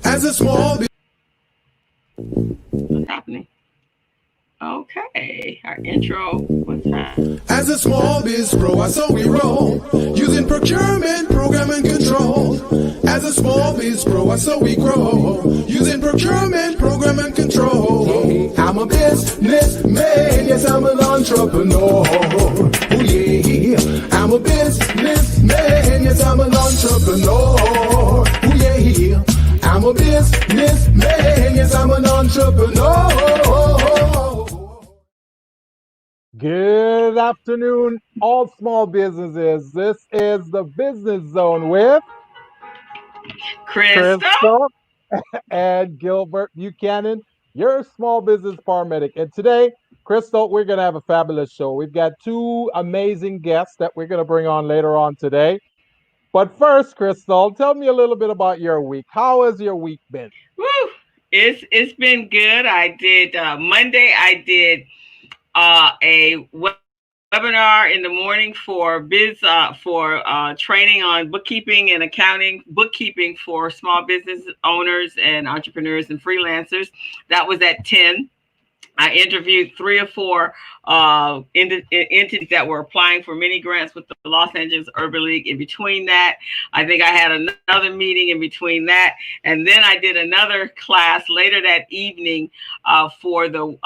As a small What's happening? Okay, our intro. What's happening? As a small biz pro, I saw we roll, using procurement, program and control. As a small biz pro, I saw we grow, using procurement, program and control. I'm a businessman, yes I'm an entrepreneur. Oh yeah, I'm a businessman, yes I'm an entrepreneur. Oh yeah, I'm a businessman, yes I'm an entrepreneur. Good afternoon, all small businesses. This is the Business Zone with Crystal? Crystal and Gilbert Buchanan, your small business paramedic. And today, Crystal, we're going to have a fabulous show. We've got two amazing guests that we're going to bring on later on today. But first, Crystal, tell me a little bit about your week. How has your week been? Woo! It's been good. I did Monday. I did a webinar in the morning for training on bookkeeping and accounting, bookkeeping for small business owners and entrepreneurs and freelancers. That was at 10. I interviewed 3 or 4 entities that were applying for mini grants with the Los Angeles Urban League. In between that, I think I had another meeting in between that. And then I did another class later that evening for the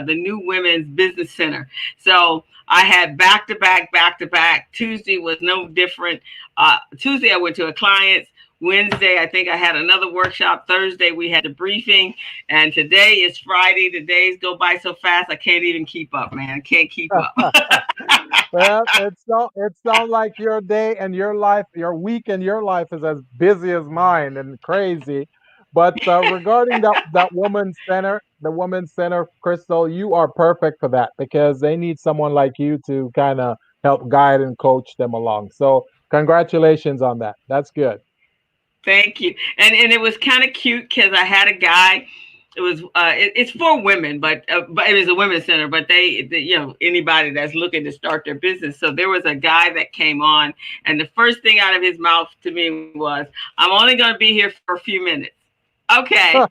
new Women's Business Center. So I had back to back. Tuesday was no different. Tuesday I went to a client's. Wednesday, I think I had another workshop. Thursday, we had a briefing. And today is Friday. The days go by so fast, I can't even keep up, man. I can't keep up. Well, it sounds like your day and your life, your week and your life is as busy as mine and crazy. But regarding that the women's center, Crystal, you are perfect for that because they need someone like you to kind of help guide and coach them along. So congratulations on that. That's good. Thank you. And it was kind of cute because I had a guy. It was it's for women, but it was a women's center. But anybody that's looking to start their business. So there was a guy that came on, and the first thing out of his mouth to me was, "I'm only going to be here for a few minutes." Okay,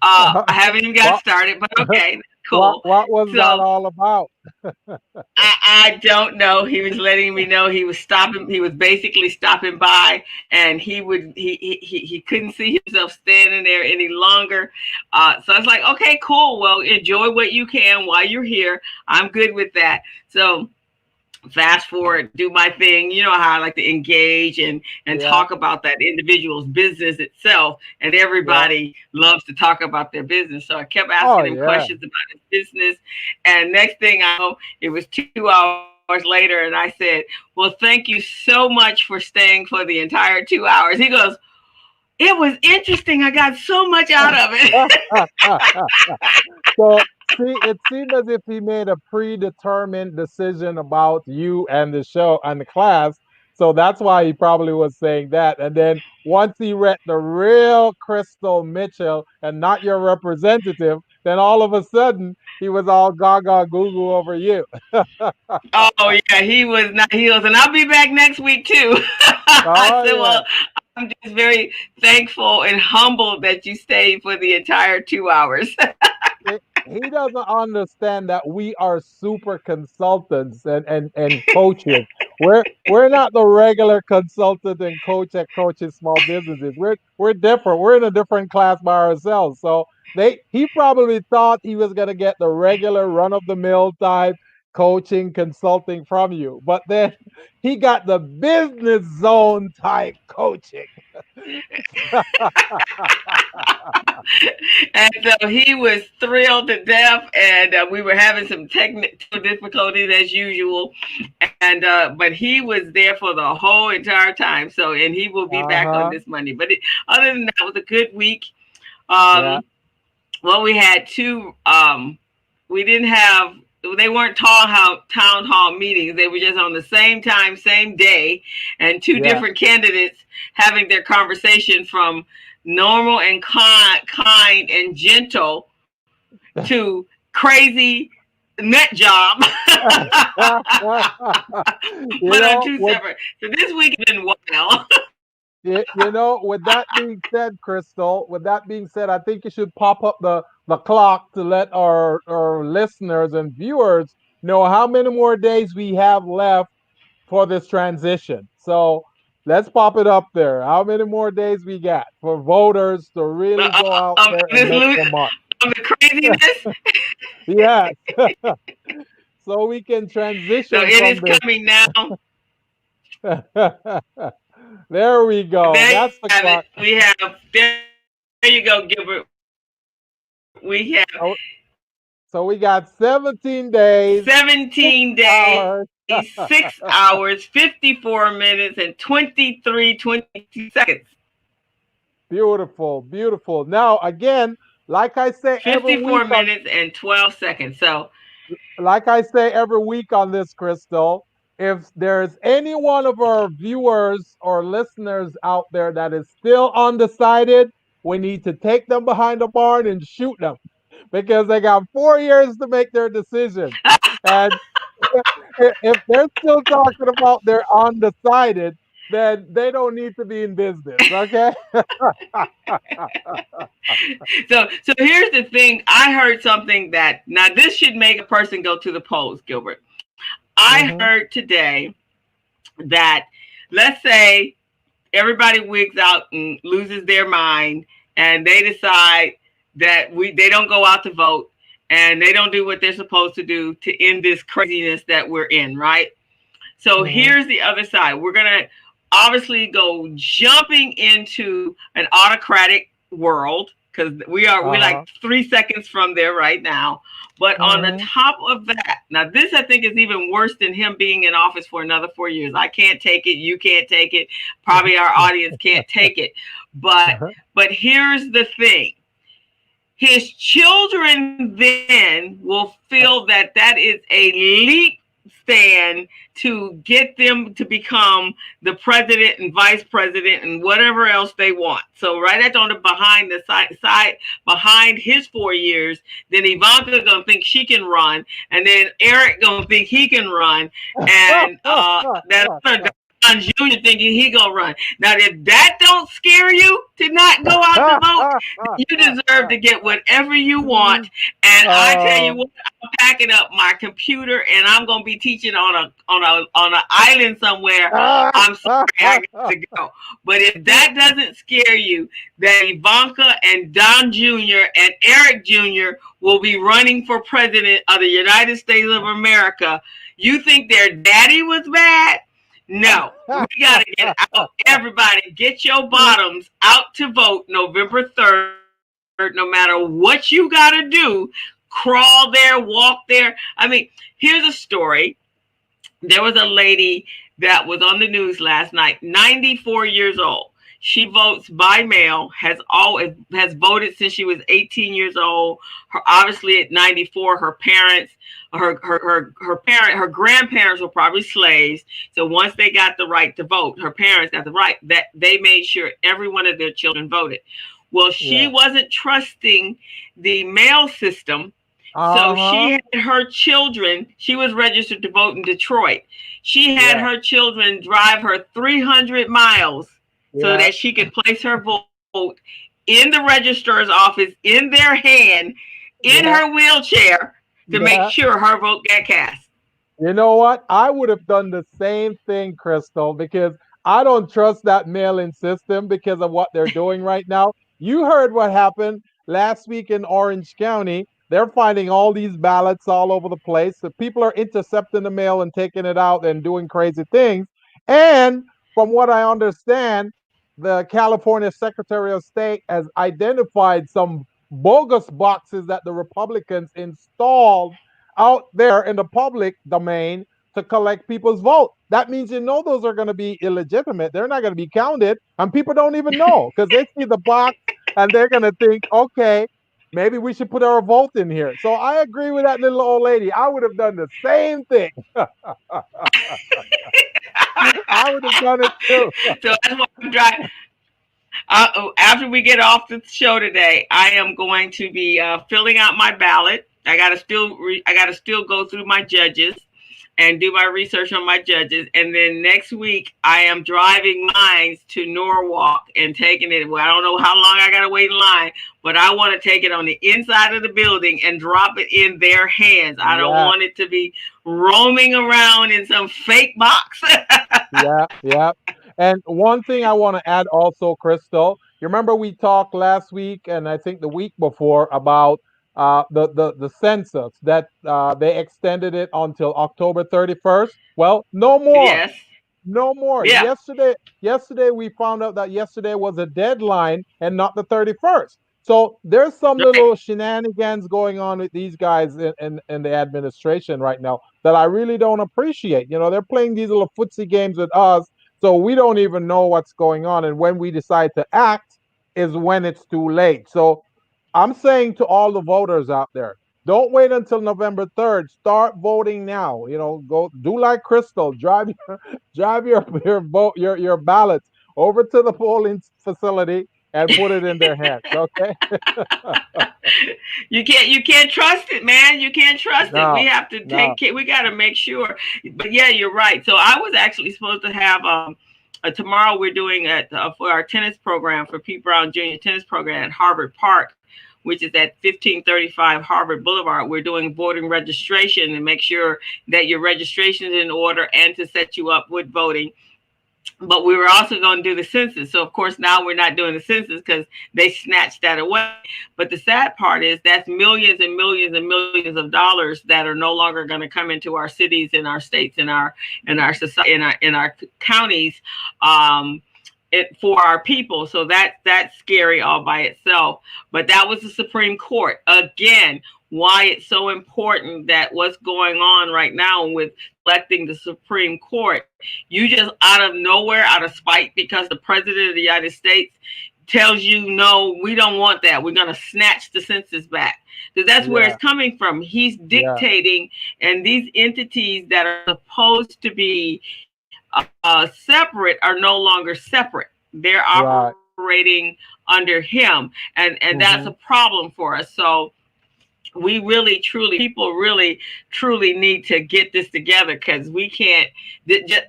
I haven't even got started, but okay, cool. What was that So all about? I don't know. He was letting me know he was stopping. He was basically stopping by, and he couldn't see himself standing there any longer. So I was like, okay, cool. Well, enjoy what you can while you're here. I'm good with that. So fast forward, do my thing. You know how I like to engage and Yeah, talk about that individual's business itself. And yeah. everybody loves to talk about their business. So I kept Oh asking him yeah. questions about his business. And next thing I know, it was 2 hours later. And I said, well, thank you so much for staying for the entire 2 hours. He goes, it was interesting. I got so much out of it. So see, it seemed as if he made a predetermined decision about you and the show and the class. So that's why he probably was saying that. And then once he read the real Crystal Mitchell and not your representative, then all of a sudden he was all gaga goo goo over you. Oh yeah, he was not. He goes, and I'll be back next week too. I Oh said, yeah. well, I'm just very thankful and humbled that you stayed for the entire 2 hours. He doesn't understand that we are super consultants and coaches. We're not the regular consultant and coach that coaches small businesses. We're different. We're in a different class by ourselves. So he probably thought he was gonna get the regular run of the mill type coaching consulting from you. But then he got the business zone type coaching. And so he was thrilled to death, and we were having some technical difficulties as usual. And but he was there for the whole entire time. So, and he will be back on Uh-huh. this Monday. But other than that, it was a good week. Yeah. Um, well, we had two. We didn't have. They weren't town hall meetings. They were just on the same time, same day, and two Yeah. different candidates having their conversation from normal and kind and gentle to crazy nut job, You but on know, two what separate. So this week has been wild. With that being said, Crystal, with that being said, I think you should pop up the clock to let our listeners and viewers know how many more days we have left for this transition. So let's pop it up there. How many more days we got for voters to really go out Of there and this make the mark? of the craziness. Yes. So we can So transition it from is this. coming now. There we go. There you That's the have it. clock. We have, there you go, Gilbert. We have So, so we got 17 days, 17 days, hours. 6 hours, 54 minutes, and 22 seconds. Beautiful, beautiful. Now, again, like I say every 54 week on minutes and 12 seconds. So like I say every week on this, Crystal, if there's any one of our viewers or listeners out there that is still undecided, we need to take them behind the barn and shoot them because they got 4 years to make their decision. And if they're still talking about they're undecided, then they don't need to be in business. Okay. so here's the thing. I heard something that now this should make a person go to the polls, Gilbert. I Hmm. heard today that, let's say everybody wigs out and loses their mind and they decide that they don't go out to vote and they don't do what they're supposed to do to end this craziness that we're in, right? So Hmm. here's the other side. We're going to obviously go jumping into an autocratic world because we're like Uh-huh. 3 seconds from there right now. But on the Hmm. top of that, now this I think is even worse than him being in office for another 4 years. I can't take it. You can't take it. Probably our audience can't take it. But here's the thing. His children then will feel that that is a leap stand to get them to become the president and vice president and whatever else they want. So right at on the behind the side behind his 4 years, then Ivanka gonna think she can run, and then Eric gonna think he can run, and that other Don Jr. thinking he gonna run. Now, if that don't scare you to not go out to vote, you deserve to get whatever you want. And I tell you Oh. what, I'm packing up my computer and I'm gonna be teaching on an island somewhere. I'm sorry, I got to go. But if that doesn't scare you, that Ivanka and Don Jr. and Eric Jr. will be running for president of the United States of America, you think their daddy was bad? No, we got to get out. Everybody, get your bottoms out to vote November 3rd, no matter what you got to do. Crawl there, walk there. I mean, here's a story. There was a lady that was on the news last night, 94 years old. She votes by mail, has voted since she was 18 years old. Obviously at 94, her parents, her grandparents were probably slaves. So once they got the right to vote, her parents got the right, that they made sure every one of their children voted. Well, she Yeah. wasn't trusting the mail system, so she Uh-huh. had her children, she was registered to vote in Detroit. She had Yeah. her children drive her 300 miles so Yeah. that she could place her vote in the registrar's office in their hand, in her Yeah. wheelchair, to make Yeah. sure her vote got cast. You know what? I would have done the same thing, Crystal, because I don't trust that mail-in system because of what they're doing right now. You heard what happened last week in Orange County. They're finding all these ballots all over the place. So people are intercepting the mail and taking it out and doing crazy things. And from what I understand, the California Secretary of State has identified some bogus boxes that the Republicans installed out there in the public domain to collect people's vote. That means those are going to be illegitimate. They're not going to be counted, and people don't even know because they see the box and they're going to think, okay, maybe we should put our vote in here. So I agree with that little old lady. I would have done the same thing. I would have done it too. So that's why I'm driving. After we get off the show today, I am going to be filling out my ballot. I gotta still go through my judges. and do my research on my judges. And then next week, I am driving mines to Norwalk and taking it. Well, I don't know how long I got to wait in line, but I want to take it on the inside of the building and drop it in their hands. I don't Yeah, want it to be roaming around in some fake box. yeah, yeah. And one thing I want to add also, Crystal, you remember we talked last week and I think the week before about the census that they extended it until October 31st. Well, no more. Yes. No more. Yeah. Yesterday we found out that yesterday was a deadline and not the 31st. So there's some Right. little shenanigans going on with these guys in the administration right now that I really don't appreciate. You know, they're playing these little footsie games with us, so we don't even know what's going on. And when we decide to act is when it's too late. So I'm saying to all the voters out there, don't wait until November 3rd. Start voting now. You know, go do like Crystal. Drive your vote your ballots over to the polling facility and put it in their hands. Okay? You can't trust it, man. You can't trust it. We No, have to no. take care. We got to make sure. But yeah, you're right. So I was actually supposed to have tomorrow we're doing at for our tennis program for Pete Brown Jr. tennis program at Harvard Park, which is at 1535 Harvard Boulevard. We're doing voting registration to make sure that your registration is in order and to set you up with voting. But we were also going to do the census. So, of course, now we're not doing the census because they snatched that away. But the sad part is that's millions and millions and millions of dollars that are no longer going to come into our cities and our states and our society in our counties. For our people. So that's scary all by itself. But that was the Supreme Court. Again, why it's so important that what's going on right now with electing the Supreme Court, you just out of nowhere, out of spite, because the president of the United States tells you, no, we don't want that. We're going to snatch the census back. Because that's where Yeah, it's coming from. He's yeah. dictating, and these entities that are supposed to be separate are no longer separate. They're Right. operating under him, and that's a Hmm. problem for us. So we really truly people really truly need to get this together because we can't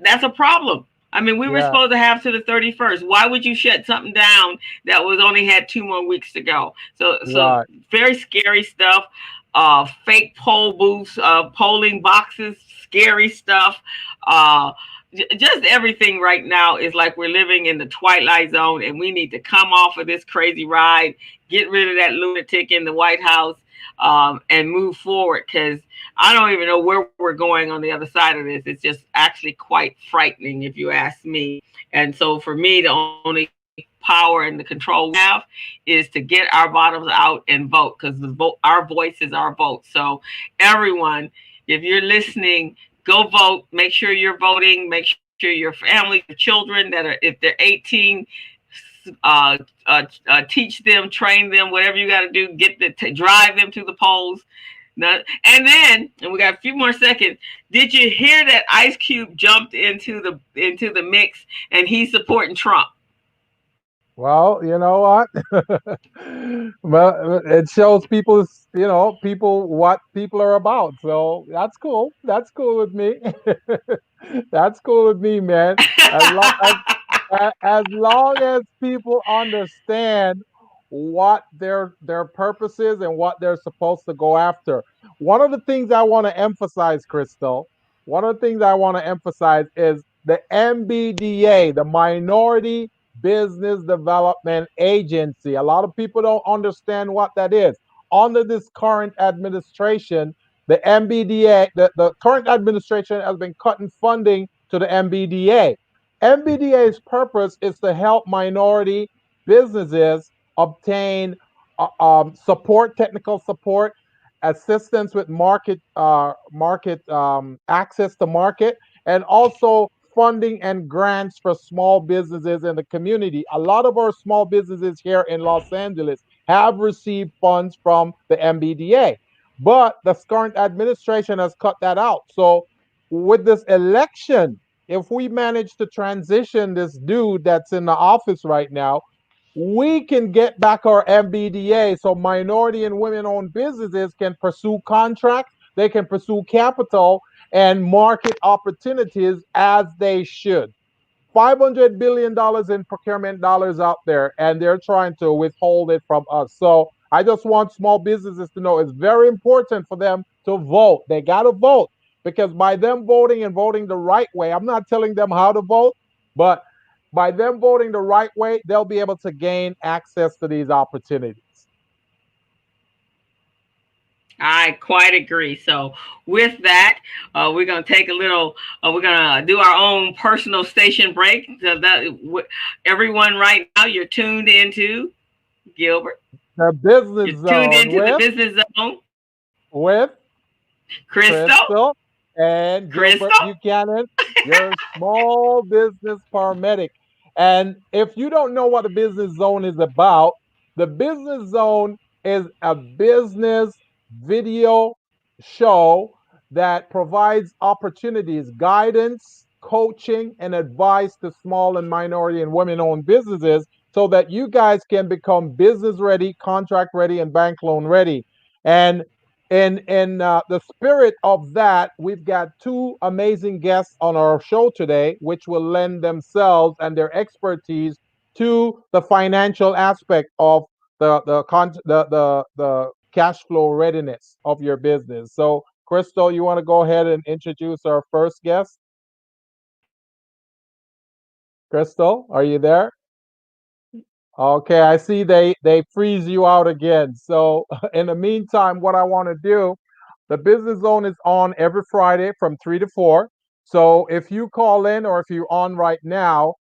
that's a problem. I mean, we were Yeah. supposed to have to the 31st. Why would you shut something down that was only had 2 more weeks to go? So Right. very scary stuff. Fake poll booths, polling boxes, scary stuff. uh just everything right now is like we're living in the twilight zone, and we need to come off of this crazy ride, get rid of that lunatic in the White House, and move forward, because I don't even know where we're going on the other side of this. It's just actually quite frightening, if you ask me. And so for me, the only power and the control we have is to get our bottoms out and vote, because our voice is our vote. So everyone, if you're listening, go vote. Make sure you're voting. Make sure your family, your children that are, if they're 18, teach them, train them, whatever you got to do, drive them to the polls. And we got a few more seconds. Did you hear that Ice Cube jumped into the mix and he's supporting Trump? Well, you know what? Well, it shows people's, people what people are about. So that's cool. That's cool with me. That's cool with me, man. As long as long as people understand what their purpose is and what they're supposed to go after. One of the things I want to emphasize, Crystal, one of the things I want to emphasize is the MBDA, the Minority Business Development Agency. A lot of people don't understand what that is. Under this current administration, the MBDA, the current administration has been cutting funding to the MBDA. MBDA's purpose is to help minority businesses obtain support, technical support, assistance with market access to market, and also funding and grants for small businesses in the community. A lot of our small businesses here in Los Angeles have received funds from the MBDA, but the current administration has cut that out. So with this election, if we manage to transition this dude that's in the office right now, we can get back our MBDA so minority and women owned businesses can pursue contracts, they can pursue capital, and market opportunities as they should. $500 billion in procurement dollars out there, and they're trying to withhold it from us. So I just want small businesses to know it's very important for them to vote. They got to vote, because by them voting and voting the right way, I'm not telling them how to vote, but by them voting the right way, they'll be able to gain access to these opportunities. I quite agree. So with that, we're going to take a little. We're going to do our own personal station break. So that everyone right now, you're tuned into Gilbert. The business You're tuned zone into the business zone. with Crystal. Crystal and Gilbert Crystal. Buchanan, your small business paramedic. And if you don't know what the business zone is about, the business zone is a business video show that provides opportunities, guidance, coaching, and advice to small and minority and women owned businesses so that you guys can become business ready, contract ready, and bank loan ready. And in the spirit of that, we've got two amazing guests on our show today, which will lend themselves and their expertise to the financial aspect of the cash flow readiness of your business. So, Crystal, you want to go ahead and introduce our first guest? Crystal, are you there? Okay, I see they freeze you out again. So in the meantime, what I want to do, the business zone is on every Friday from 3 to 4. So if you call in or if you're on right now,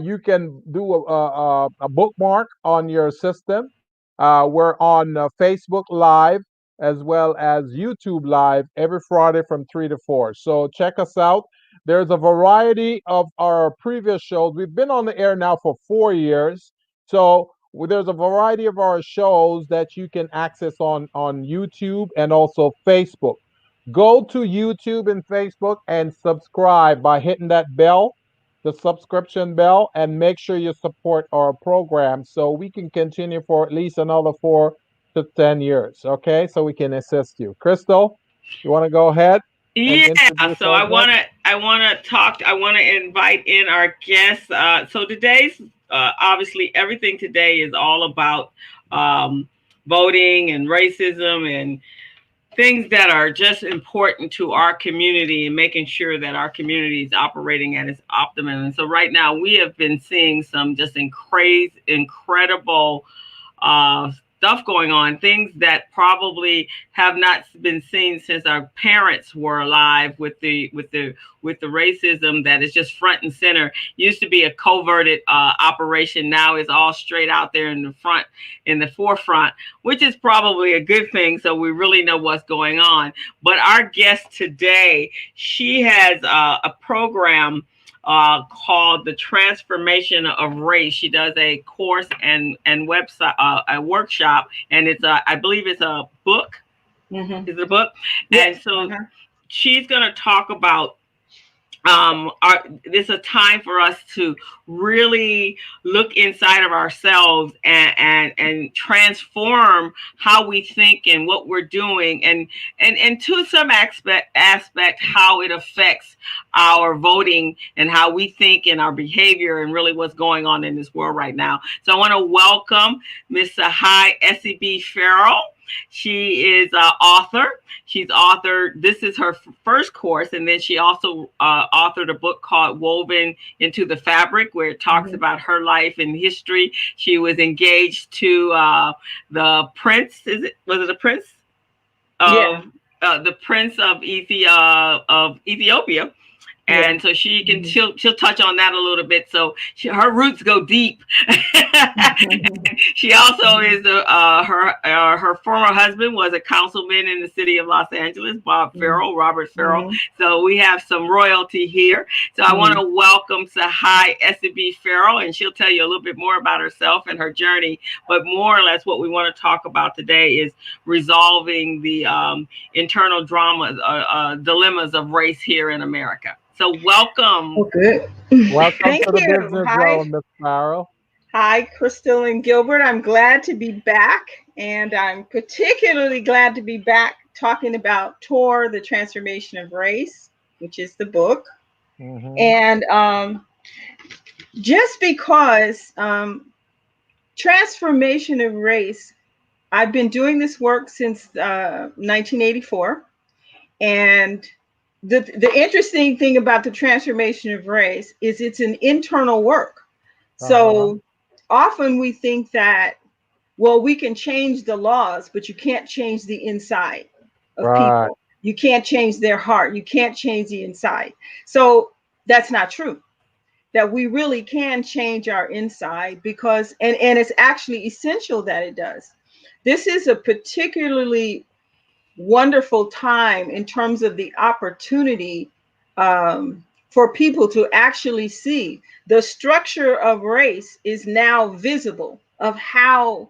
you can do a bookmark on your system. We're on Facebook Live as well as YouTube Live every Friday from 3 to 4. So check us out. There's a variety of our previous shows. We've been on the air now for 4 years. So there's a variety of our shows that you can access on YouTube and also Facebook. Go to YouTube and Facebook and subscribe by hitting that bell, the subscription bell, and make sure you support our program so we can continue for at least another 4 to 10 years. Okay, so we can assist you. Crystal, you want to go ahead and Yeah, introduce so our I guest? want to I want to talk I want to invite in our guests. So today's obviously everything today is all about um, voting and racism and things that are just important to our community and making sure that our community is operating at its optimum. And so right now we have been seeing some just incredible uh, stuff going on, things that probably have not been seen since our parents were alive with the racism that is just front and center. Used to be a coverted operation, now is all straight out there in the forefront, which is probably a good thing. So we really know what's going on. But our guest today, she has a program called The Transformation of Race. She does a course and website, a workshop, and it's I believe it's a book. Mm-hmm. Is it a book? Yes. And so she's going to talk about this is a time for us to really look inside of ourselves and transform how we think and what we're doing, and to some aspect how it affects our voting and how we think and our behavior and really what's going on in this world right now. So I want to welcome Miss Sahai S.E.B. Farrell. She is an author. She's authored, this is her first course, and then she also authored a book called Woven into the Fabric, where it talks about her life and history. She was engaged to the prince, was it a prince? The prince of Ethiopia. And so she can she'll touch on that a little bit. So her roots go deep. She also is her former husband was a councilman in the city of Los Angeles, Robert Farrell. So we have some royalty here. So I want to welcome Sahai S.E.B. Farrell, and she'll tell you a little bit more about herself and her journey. But more or less, what we want to talk about today is resolving the internal dilemmas of race here in America. So welcome. Oh, good. Welcome to the business zone, Ms. Farrell. Hi, Crystal and Gilbert. I'm glad to be back, and I'm particularly glad to be back talking about TOR, the Transformation of Race, which is the book. Mm-hmm. And just because transformation of race, I've been doing this work since 1984. And the interesting thing about the transformation of race is it's an internal work. Uh-huh. So often we think that, well, we can change the laws, but you can't change the inside of Right. people. You can't change their heart. You can't change the inside. So that's not true. That we really can change our inside, because and it's actually essential that it does. This is a particularly wonderful time in terms of the opportunity for people to actually see the structure of race is now visible, of how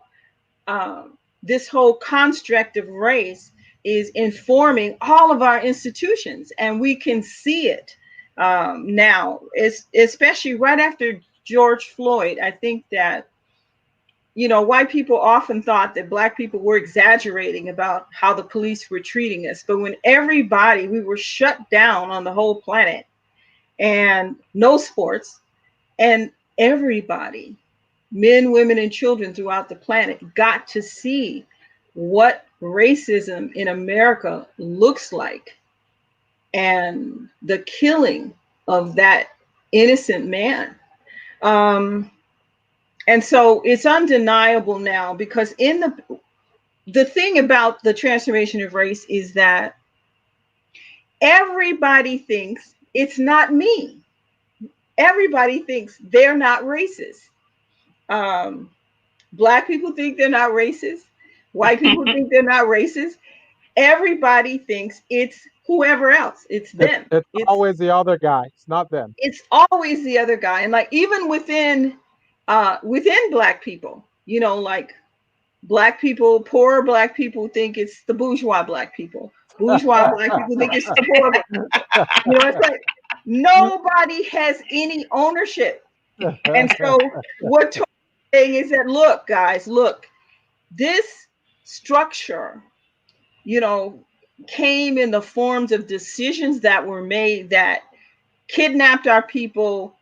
this whole construct of race is informing all of our institutions, and we can see it now, especially right after George Floyd. I think that, you know, white people often thought that black people were exaggerating about how the police were treating us, but when everybody, we were shut down on the whole planet, and no sports, and everybody, men, women, and children throughout the planet, got to see what racism in America looks like, and the killing of that innocent man. Um, and so it's undeniable now, because in the thing about the transformation of race is that everybody thinks it's not me. Everybody thinks they're not racist. Um, Black people think they're not racist. White people think they're not racist. Everybody thinks it's whoever else. It's them. It's always the other guy. It's not them. It's always the other guy. And like even within black people, you know, like black people, poor black people think it's the bourgeois black people. Bourgeois black people think it's the poor. You know, it's like nobody has any ownership. And so what Tori's saying is that, look, guys, look, this structure, you know, came in the forms of decisions that were made that kidnapped our people,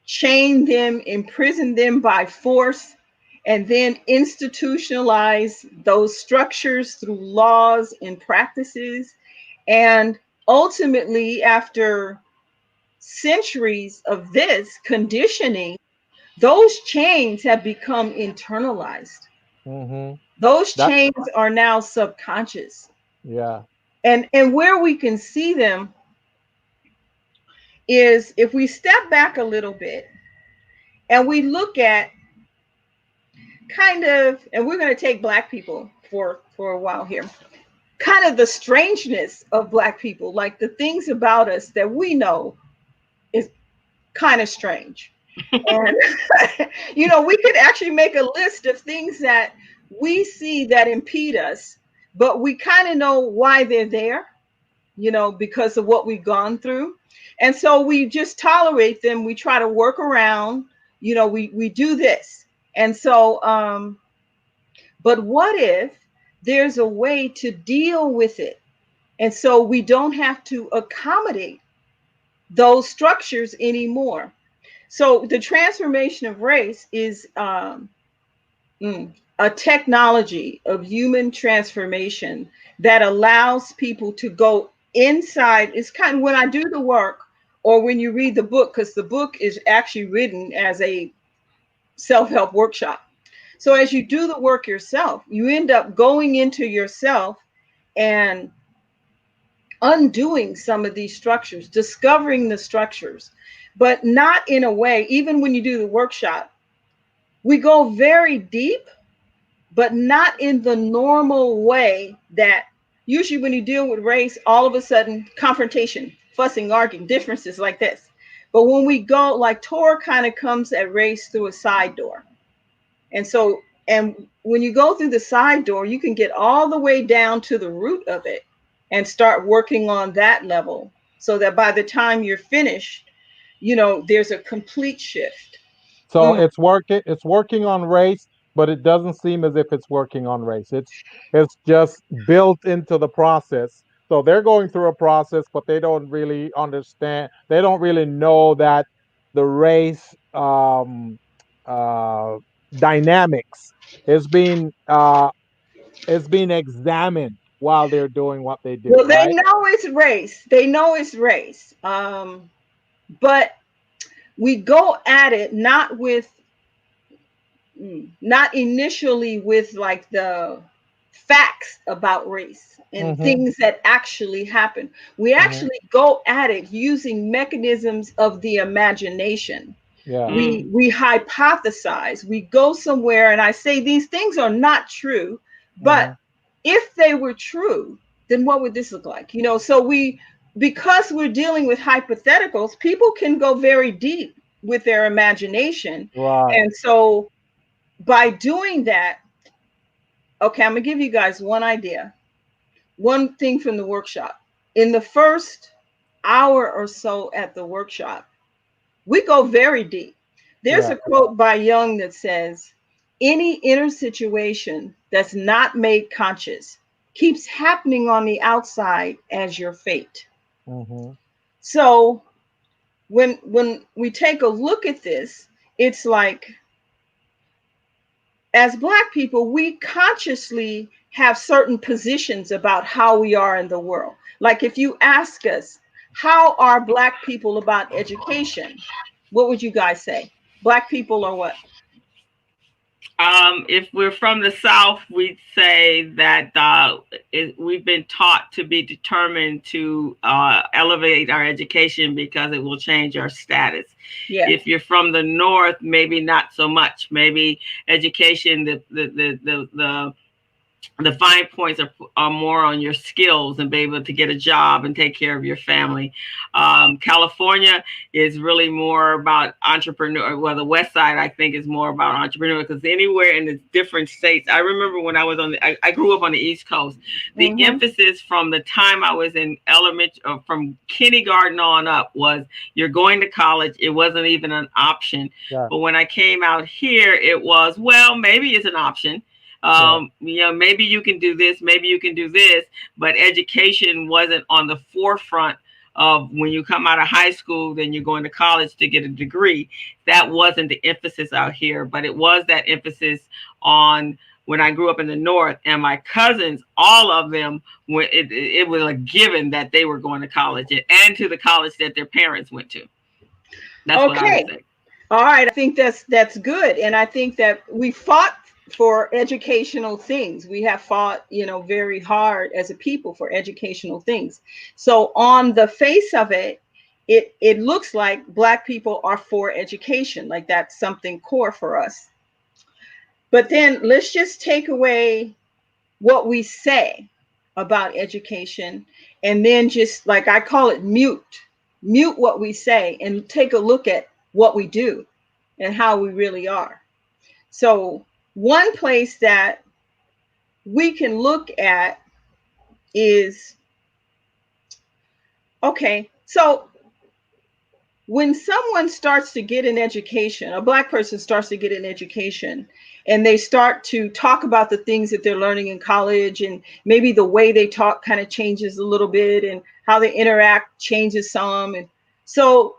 chained them, imprisoned them by force, and then institutionalized those structures through laws and practices. And ultimately, after centuries of this conditioning, those chains have become internalized. Mm-hmm. Those That chains are now subconscious. yeah. And where we can see them is if we step back a little bit and we look at kind of, and we're going to take black people for a while here, kind of the strangeness of black people, like the things about us that we know is kind of strange. And you know, we could actually make a list of things that we see that impede us, but we kind of know why they're there, you know, because of what we've gone through. And so we just tolerate them. We try to work around, you know, we do this. And so, but what if there's a way to deal with it? And so we don't have to accommodate those structures anymore. So the transformation of race is a technology of human transformation that allows people to go inside. It's kind of when I do the work or when you read the book, because the book is actually written as a self-help workshop. So as you do the work yourself, you end up going into yourself and undoing some of these structures, discovering the structures, but not in a way, even when you do the workshop, we go very deep, but not in the normal way that usually when you deal with race, all of a sudden confrontation, fussing, arguing, differences like this. But when we go, like Tor kind of comes at race through a side door. And so, and when you go through the side door, you can get all the way down to the root of it and start working on that level so that by the time you're finished, you know, there's a complete shift. So Mm. it's working on race but it doesn't seem as if it's working on race. It's just built into the process. So they're going through a process, but they don't really understand. They don't really know that the race uh, dynamics is being examined while they're doing what they do, Well, they right? know it's race. They know it's race. But we go at it not initially with like the facts about race and Mm-hmm. things that actually happen. We Mm-hmm. actually go at it using mechanisms of the imagination. Yeah. We hypothesize. We go somewhere and I say these things are not true, Mm-hmm. but if they were true, then what would this look like? So because we're dealing with hypotheticals, people can go very deep with their imagination. Right. And so by doing that, okay, I'm gonna give you guys one idea, one thing from the workshop. In the first hour or so at the workshop, we go very deep. There's Yeah. a quote by Jung that says, any inner situation that's not made conscious keeps happening on the outside as your fate. Mm-hmm. So when we take a look at this, it's like, as Black people, we consciously have certain positions about how we are in the world. Like if you ask us, how are Black people about education? What would you guys say? Black people are what? If we're from the South, we'd say that we've been taught to be determined to elevate our education because it will change our status. Yeah. If you're from the North, maybe not so much. Maybe education, the fine points are more on your skills and be able to get a job and take care of your family. California is really more about entrepreneur. Well, the West Side, I think, is more about entrepreneur because anywhere in the different states. I remember when I was I grew up on the East Coast. The emphasis from the time I was in elementary, from kindergarten on up, was you're going to college. It wasn't even an option. Yeah. But when I came out here, it was, well, maybe it's an option. Maybe you can do this, maybe you can do this, but education wasn't on the forefront of when you come out of high school, then you're going to college to get a degree. That wasn't the emphasis out here, but it was that emphasis on when I grew up in the North, and my cousins, all of them, it was a given that they were going to college and to the college that their parents went to. That's what I would say. All right, I think that's good, and I think that we fought for educational things. We have fought, very hard as a people for educational things. So on the face of it, it looks like Black people are for education, like that's something core for us. But then let's just take away what we say about education, and then just, like I call it, mute what we say and take a look at what we do and how we really are. So one place that we can look at is, okay, so when someone starts to get an education, a Black person starts to get an education, and they start to talk about the things that they're learning in college, and maybe the way they talk kind of changes a little bit, and how they interact changes some. And so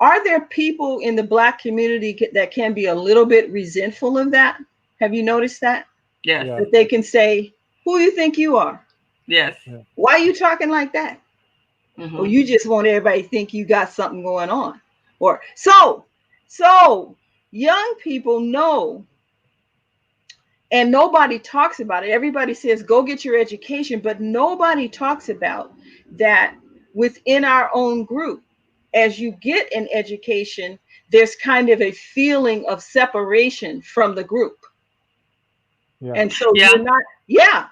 are there people in the Black community that can be a little bit resentful of that? Have you noticed that? Yes. Yeah. That they can say, who you think you are? Yes. Why are you talking like that? Or you just want everybody to think you got something going on. Or so young people know, and nobody talks about it. Everybody says, go get your education, but nobody talks about that within our own group. As you get an education, there's kind of a feeling of separation from the group. Yeah. And so you're not,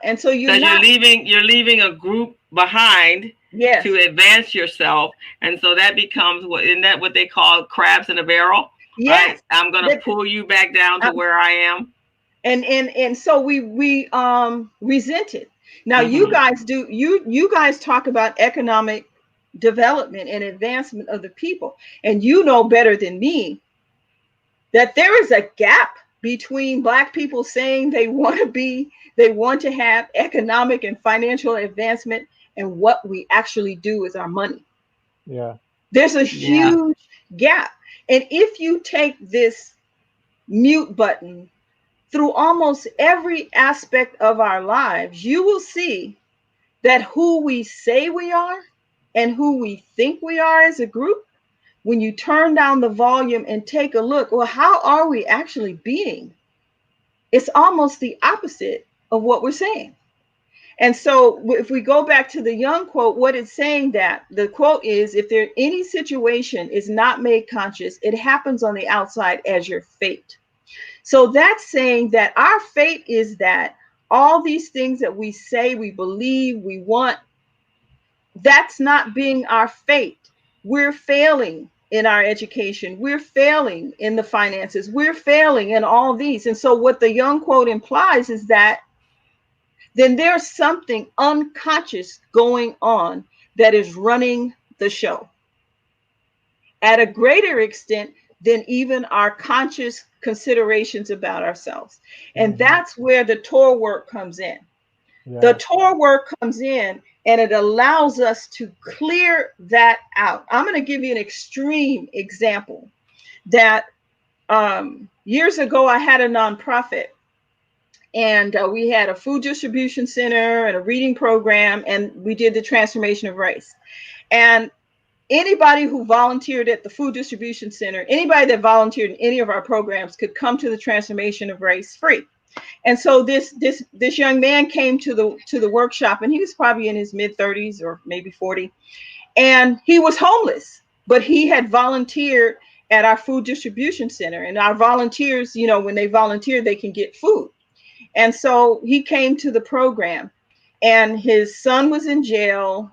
and so you're not, you're leaving a group behind to advance yourself. And so that becomes isn't that what they call crabs in a barrel? Yes. Right? I'm going to pull you back down to where I am. And so we resent it. Now you guys talk about economic development and advancement of the people, and you know better than me that there is a gap between Black people saying they want to have economic and financial advancement, and what we actually do with our money. Yeah. There's a Yeah. huge gap. And if you take this mute button through almost every aspect of our lives, you will see that who we say we are and who we think we are as a group, when you turn down the volume and take a look, well, how are we actually being? It's almost the opposite of what we're saying. And so if we go back to the Young quote, what it's saying, that the quote is, if there any situation is not made conscious, it happens on the outside as your fate. So that's saying that our fate is that all these things that we say, we believe, we want, that's not being our fate. We're failing in our education. We're failing in the finances. We're failing in all these. And so what the Young quote implies is that then there's something unconscious going on that is running the show at a greater extent than even our conscious considerations about ourselves. And that's where the Torah work comes in. Yeah. The Torah work comes in, and it allows us to clear that out. I'm going to give you an extreme example that years ago I had a nonprofit, and we had a food distribution center and a reading program, and we did the transformation of race. And anybody who volunteered at the food distribution center, anybody that volunteered in any of our programs, could come to the transformation of race free. And so this young man came to the workshop, and he was probably in his mid-30s or maybe 40, and he was homeless, but he had volunteered at our food distribution center. And our volunteers, you know, when they volunteer, they can get food. And so he came to the program, and his son was in jail.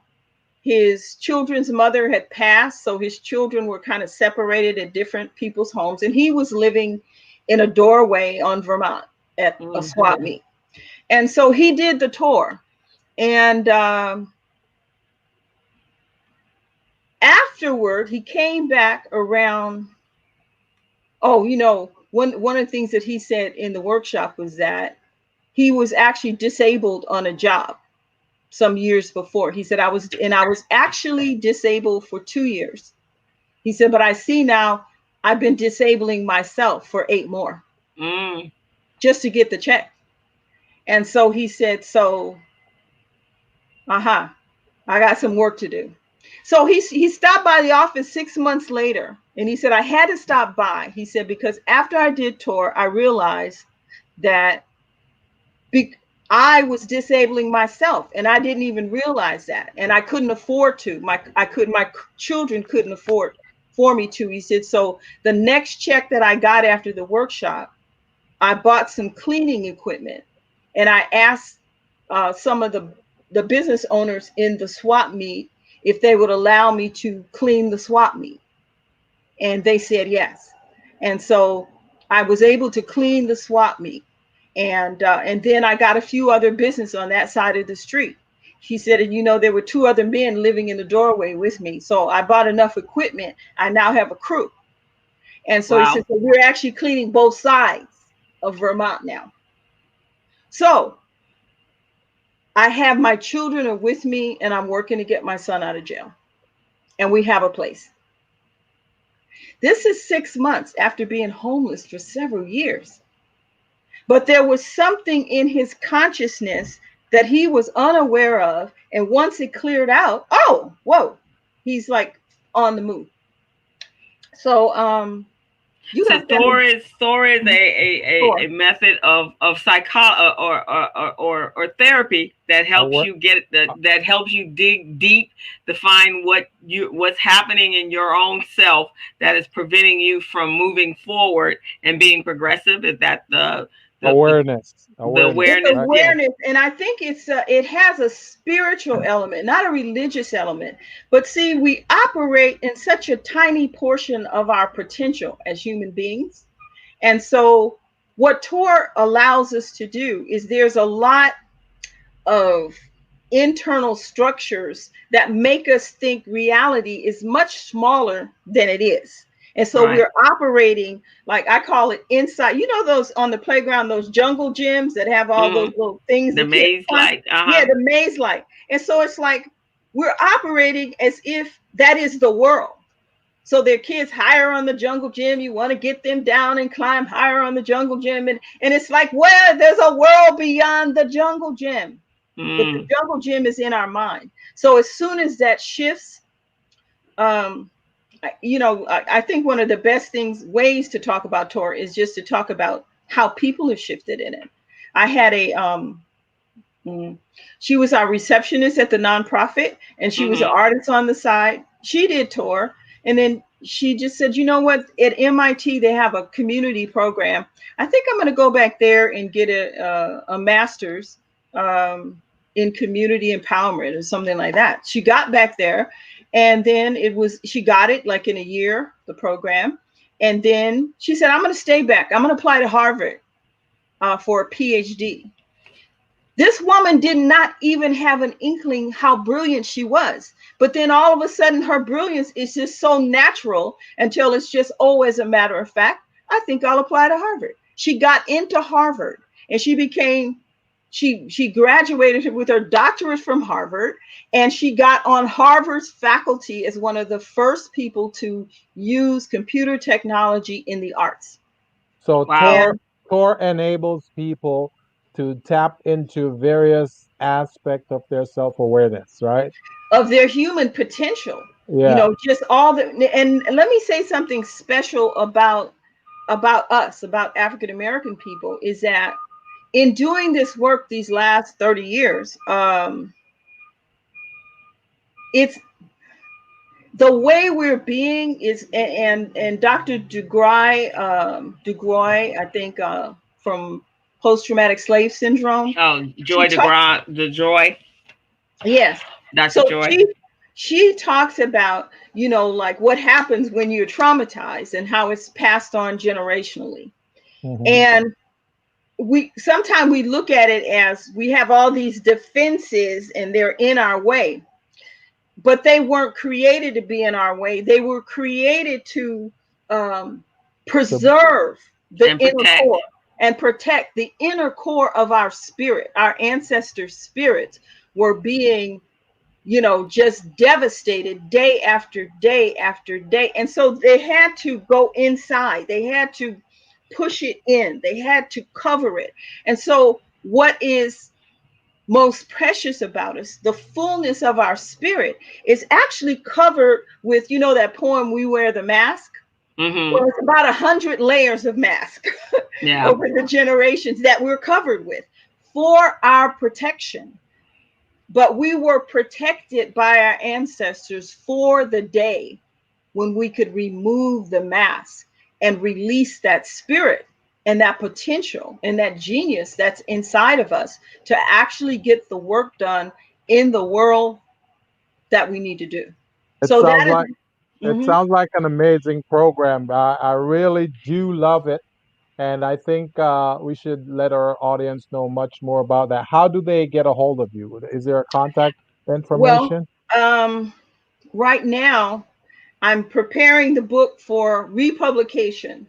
His children's mother had passed, so his children were kind of separated at different people's homes, and he was living in a doorway on Vermont at a swap meet. And so he did the tour, and afterward he came back around. Oh, you know, one of the things that he said in the workshop was that he was actually disabled on a job some years before. He said, I was actually disabled for 2 years. He said, but I see now I've been disabling myself for 8 more just to get the check. And so he said, so, I got some work to do. So he stopped by the office 6 months later, and he said, I had to stop by. He said, because after I did tour, I realized that I was disabling myself, and I didn't even realize that, and I couldn't afford to. My children couldn't afford for me to. He said, so the next check that I got after the workshop, I bought some cleaning equipment, and I asked some of the business owners in the swap meet if they would allow me to clean the swap meet, and they said yes. And so I was able to clean the swap meet. And then I got a few other business on that side of the street. He said, and you know, there were 2 other men living in the doorway with me. So I bought enough equipment. I now have a crew. And so he said, so we're actually cleaning both sides of Vermont now. So I have my children are with me, and I'm working to get my son out of jail. And we have a place. This is 6 months after being homeless for several years. But there was something in his consciousness that he was unaware of. And once it cleared out, oh, whoa, he's like on the move. So Thor is a method of psychology or therapy that helps you that helps you dig deep to find what's happening in your own self that is preventing you from moving forward and being progressive. Is that the awareness. Awareness. And I think it has a spiritual element, not a religious element. But see, we operate in such a tiny portion of our potential as human beings. And so what Torah allows us to do is there's a lot of internal structures that make us think reality is much smaller than it is. And so Right. we're operating, like I call it inside. You know those on the playground, those jungle gyms that have all those Mm-hmm. little things The the kids maze climb? light. Yeah, the maze light. And so it's like we're operating as if that is the world. So their kids higher on the jungle gym. You want to get them down and climb higher on the jungle gym. And it's like, well, there's a world beyond the jungle gym. But the Mm. jungle gym is in our mind. So as soon as that shifts, um, I think one of the best ways to talk about Torah is just to talk about how people have shifted in it. I had she was our receptionist at the nonprofit, and she was an Mm-hmm. artist on the side. She did tour, and then she just said, you know what? At MIT, they have a community program. I think I'm going to go back there and get a master's in community empowerment or something like that. She got back there, and then she got it like in a year, the program. And then she said, I'm going to stay back. I'm going to apply to Harvard for a PhD. This woman did not even have an inkling how brilliant she was. But then all of a sudden, her brilliance is just so natural until it's just, oh, as a matter of fact, I think I'll apply to Harvard. She got into Harvard and she graduated with her doctorate from Harvard, and she got on Harvard's faculty as one of the first people to use computer technology in the arts. So Wow. Tor enables people to tap into various aspects of their self-awareness, right? Of their human potential, Yeah. just all the. And let me say something special about us, about African American people, is that in doing this work these last 30 years, it's the way we're being is. And Dr. Dugroy, I think, from post-traumatic slave syndrome, Oh, she Joy talked. the Joy, Yes. Dr. So Joy. she talks about, like what happens when you're traumatized and how it's passed on generationally. Hmm. And sometimes we look at it as we have all these defenses and they're in our way. But they weren't created to be in our way. They were created to So preserve the And inner protect. core and protect the inner core of our spirit. Our ancestors' spirits were being, just devastated day after day after day. And so they had to go inside, they had to push it in, they had to cover it. And so, what is most precious about us, the fullness of our spirit, is actually covered with, that poem, We Wear the Mask. Mm-hmm. Well, it's about 100 layers of mask Yeah. over the generations that we're covered with for our protection. But we were protected by our ancestors for the day when we could remove the mask and release that spirit and that potential and that genius that's inside of us to actually get the work done in the world that we need to do. it So sounds that is. like it Mhm. sounds like an amazing program. I really do love it. And I think we should let our audience know much more about that. How do they get a hold of you? Is there a contact Well, information? um, right now, I'm preparing the book for republication.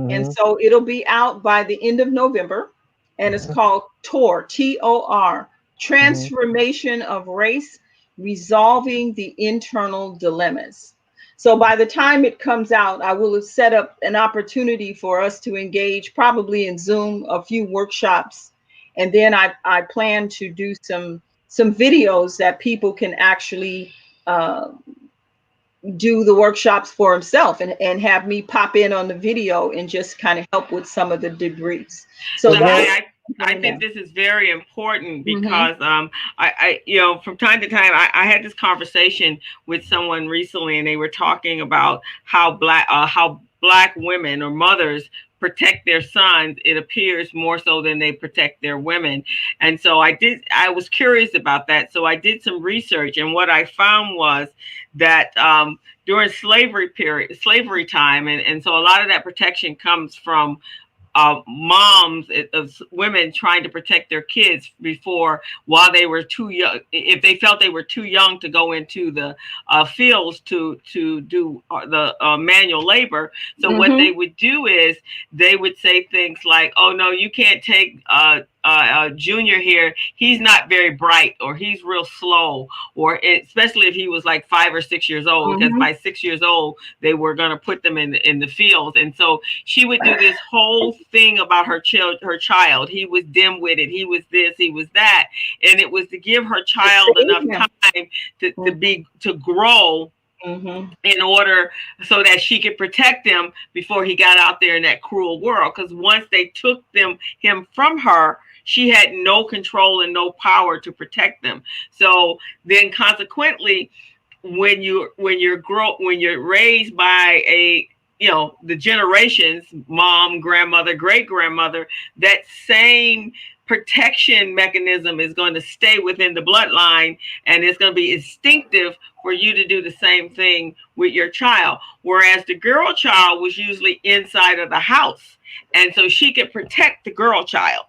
And Hmm. so it'll be out by the end of November. And it's Hmm. called TOR, TOR, Hmm. Transformation of Race, Resolving the Internal Dilemmas. So by the time it comes out, I will have set up an opportunity for us to engage, probably in Zoom, a few workshops. And then I plan to do some videos that people can actually uh, do the workshops for himself, and have me pop in on the video and just kind of help with some of the debriefs. So So Is that's there? I doing think now. this is very important Mm-hmm. because from time to time I had this conversation with someone recently, and they were talking about how black women or mothers protect their sons. It appears more so than they protect their women. And so I was curious about that. So I did some research, and what I found was that during slavery time, and so a lot of that protection comes from moms of women trying to protect their kids before, while they were too young, if they felt they were too young to go into the fields to do the manual labor. So what Mm-hmm. they would do is they would say things like, "Oh no, you can't take Junior here. He's not very bright, or he's real slow," or especially if he was like 5 or 6 years old, because Mm-hmm. by 6 years old they were going to put them in the fields. And so she would do this whole thing about her child. He was dim-witted, he was this, he was that, and it was to give her To child save enough him. time to grow, Mm-hmm. in order so that she could protect him before he got out there in that cruel world. Because once they took him from her, she had no control and no power to protect them. So then consequently, when you're raised by a, the generations, mom, grandmother, great grandmother, that same protection mechanism is going to stay within the bloodline, and it's going to be instinctive for you to do the same thing with your child. Whereas the girl child was usually inside of the house, and so she could protect the girl child,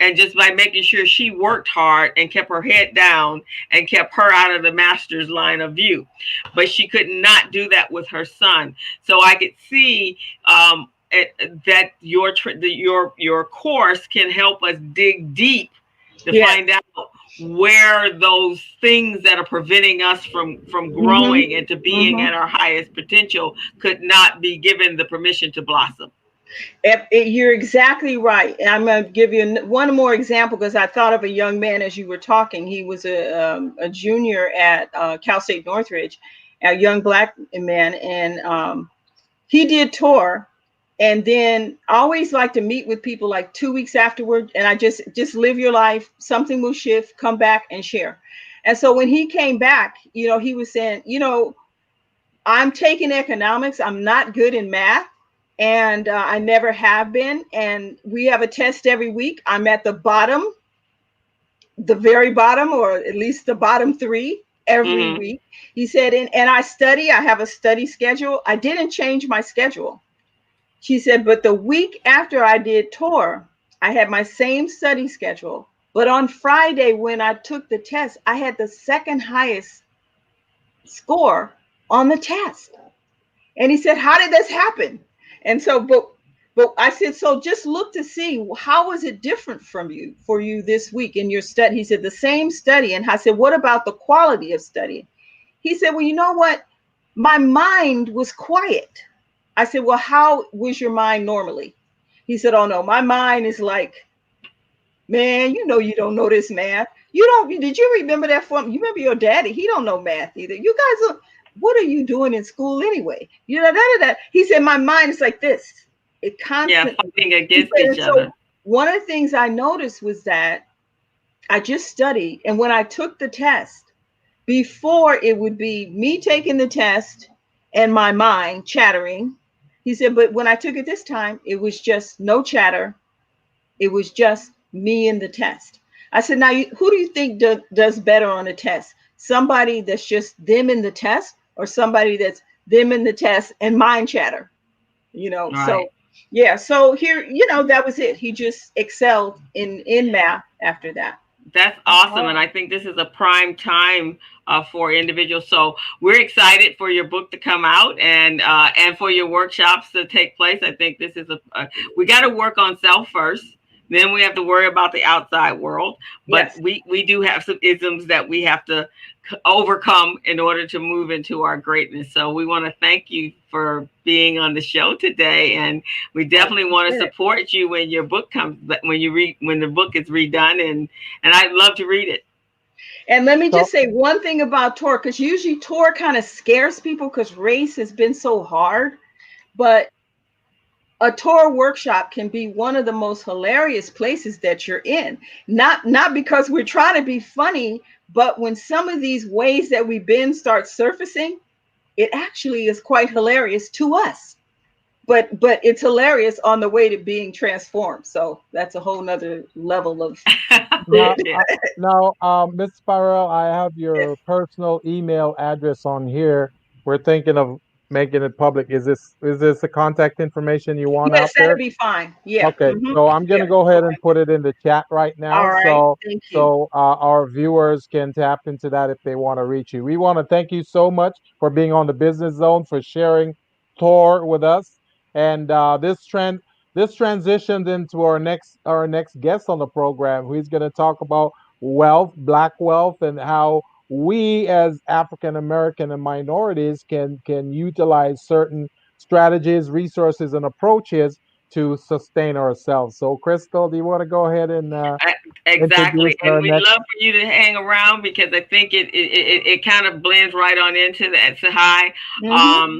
and just by making sure she worked hard and kept her head down and kept her out of the master's line of view. But she could not do that with her son. So I could see that your course can help us dig deep to Yes. find out where those things that are preventing us from Mm-hmm. growing and to being Mm-hmm. at our highest potential could not be given the permission to blossom. You're exactly right. And I'm going to give you one more example, because I thought of a young man as you were talking. He was a junior at Cal State Northridge, a young black man, and he did tour. And then I always like to meet with people like 2 weeks afterward, and I just live your life. Something will shift. Come back and share. And so when he came back, he was saying, I'm taking economics. I'm not good in math, and I never have been. And we have a test every week. I'm at the bottom, the very bottom, or at least the bottom three every Mm-hmm. week. He said, and I study. I have a study schedule. I didn't change my schedule. She said, but the week after I did tour, I had my same study schedule. But on Friday, when I took the test, I had the second highest score on the test. And he said, how did this happen? And so, but I said, so just look to see, how was it different for you this week in your study? He said, the same study. And I said, what about the quality of study? He said, well, you know what? My mind was quiet. I said, well, how was your mind normally? He said, oh no, my mind is like, man, you don't know this math. Did you remember that form? You remember your daddy? He don't know math either. You guys what are you doing in school anyway? That. He said, my mind is like this. It Yeah, constantly. fighting He against said, each and so other. one of the things I noticed was that I just studied. And when I took the test, before it would be me taking the test and my mind chattering. He said, but when I took it this time, it was just no chatter. It was just me and the test. I said, now, who do you think does better on a test? Somebody that's just them in the test, or somebody that's them in the test and mind chatter? So Right. yeah. So here, that was it. He just excelled in math after that. That's awesome. And I think this is a prime time for individuals. So we're excited for your book to come out, and for your workshops to take place. I think this is we got to work on self first. Then we have to worry about the outside world. But Yes. we do have some isms that we have to overcome in order to move into our greatness. So we want to thank you for being on the show today, and we definitely want to support you when your book comes, when the book is redone, and I'd love to read it. And let me So, just say one thing about tour, because usually tour kind of scares people because race has been so hard. But a tour workshop can be one of the most hilarious places that you're in. Not because we're trying to be funny, but when some of these ways that we've been start surfacing, it actually is quite hilarious to us. But it's hilarious on the way to being transformed. So that's a whole nother level of now, good. Miss Farrell, I have Yes. your personal email address on here. We're thinking of making it public. Is this the contact information you want out Yes, that'll there? be fine. Yeah. Okay, so I'm Yeah. gonna go ahead and put it in the chat right now, All right. so Thank you. our viewers can tap into that if they want to reach you. We want to thank you so much for being on the Business Zone, for sharing Tor with us, and this transitioned into our next guest on the program, who's going to talk about wealth, Black wealth, and how we as African American and minorities can utilize certain strategies, resources, and approaches to sustain ourselves. So, Crystal, do you want to go ahead and introduce Exactly, and our we'd next? love for you to hang around because I think it kind of blends right on into that Sahai, Mm-hmm.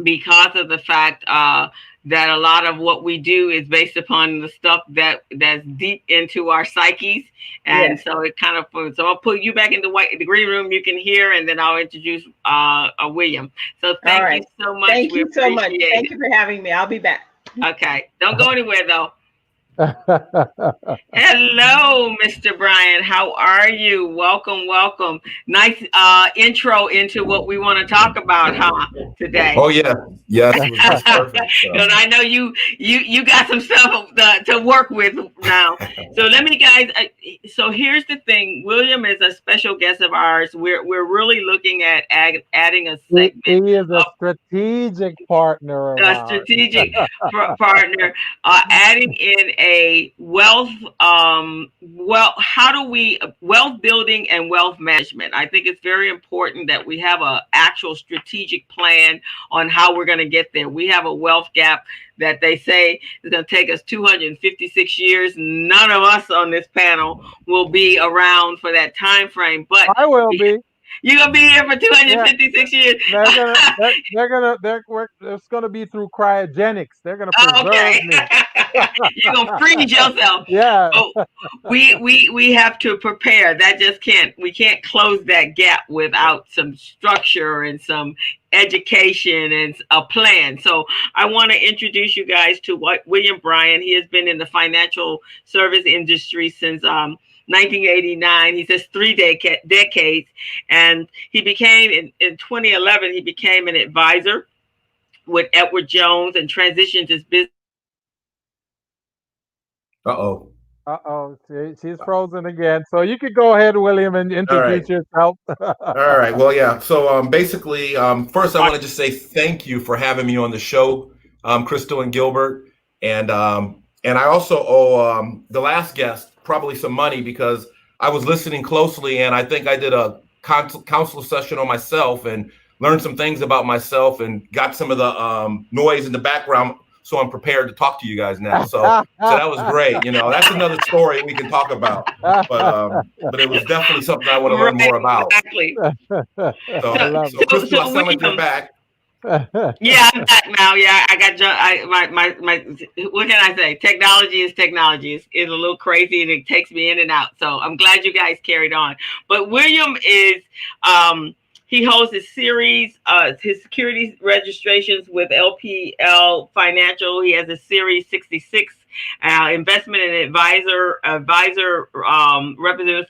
because of the fact that a lot of what we do is based upon the stuff that's deep into our psyches, and Yes. so it kind of so I'll put you back in the green room. You can hear, and then I'll introduce William. So All thank you right. so much. Thank We you so much. appreciate Thank it. you for having me. I'll be back. Okay, don't go anywhere though. Hello, Mr. Brian. How are you? Welcome, welcome. Nice intro into what we want to talk about, huh? Today. Oh yeah, yes, it was perfect. Because I know you got some stuff to work with now. So let me, guys. So here's the thing. William is a special guest of ours. We're really looking at adding a He segment is a of strategic partner of a ours. strategic partner, adding in a how do we wealth building and wealth management. I think it's very important that we have a actual strategic plan on how we're going to get there. We have a wealth gap that they say is going to take us 256 years. None of us on this panel will be around for that time frame, but I will be. you're gonna be here for 256 years. It's gonna be through cryogenics. They're gonna preserve Okay. me. You're gonna freeze yourself. Yeah. So we have to prepare. We can't close that gap without some structure and some education and a plan. So I want to introduce you guys to William Bryan. He has been in the financial service industry since 1989. He says 3 decades, and he became in 2011. He became an advisor with Edward Jones and transitioned his business. Uh-oh. She's frozen again. So you could go ahead, William, and introduce yourself. All right. Well, yeah. So basically, first I want to just say thank you for having me on the show, Crystal and Gilbert, and I also owe the last guest probably some money because I was listening closely, and I think I did a counsel session on myself and learned some things about myself and got some of the noise in the background. So I'm prepared to talk to you guys now. So that was great. You know, that's another story we can talk about. But it was definitely something I want to learn more about. Exactly. So Crystal, I sound like you're back. Yeah, I'm back now. Yeah, I got my what can I say? Technology is technology. It's a little crazy and it takes me in and out. So I'm glad you guys carried on. But William is he holds a series, his securities registrations with LPL Financial. He has a Series 66 investment and advisor representative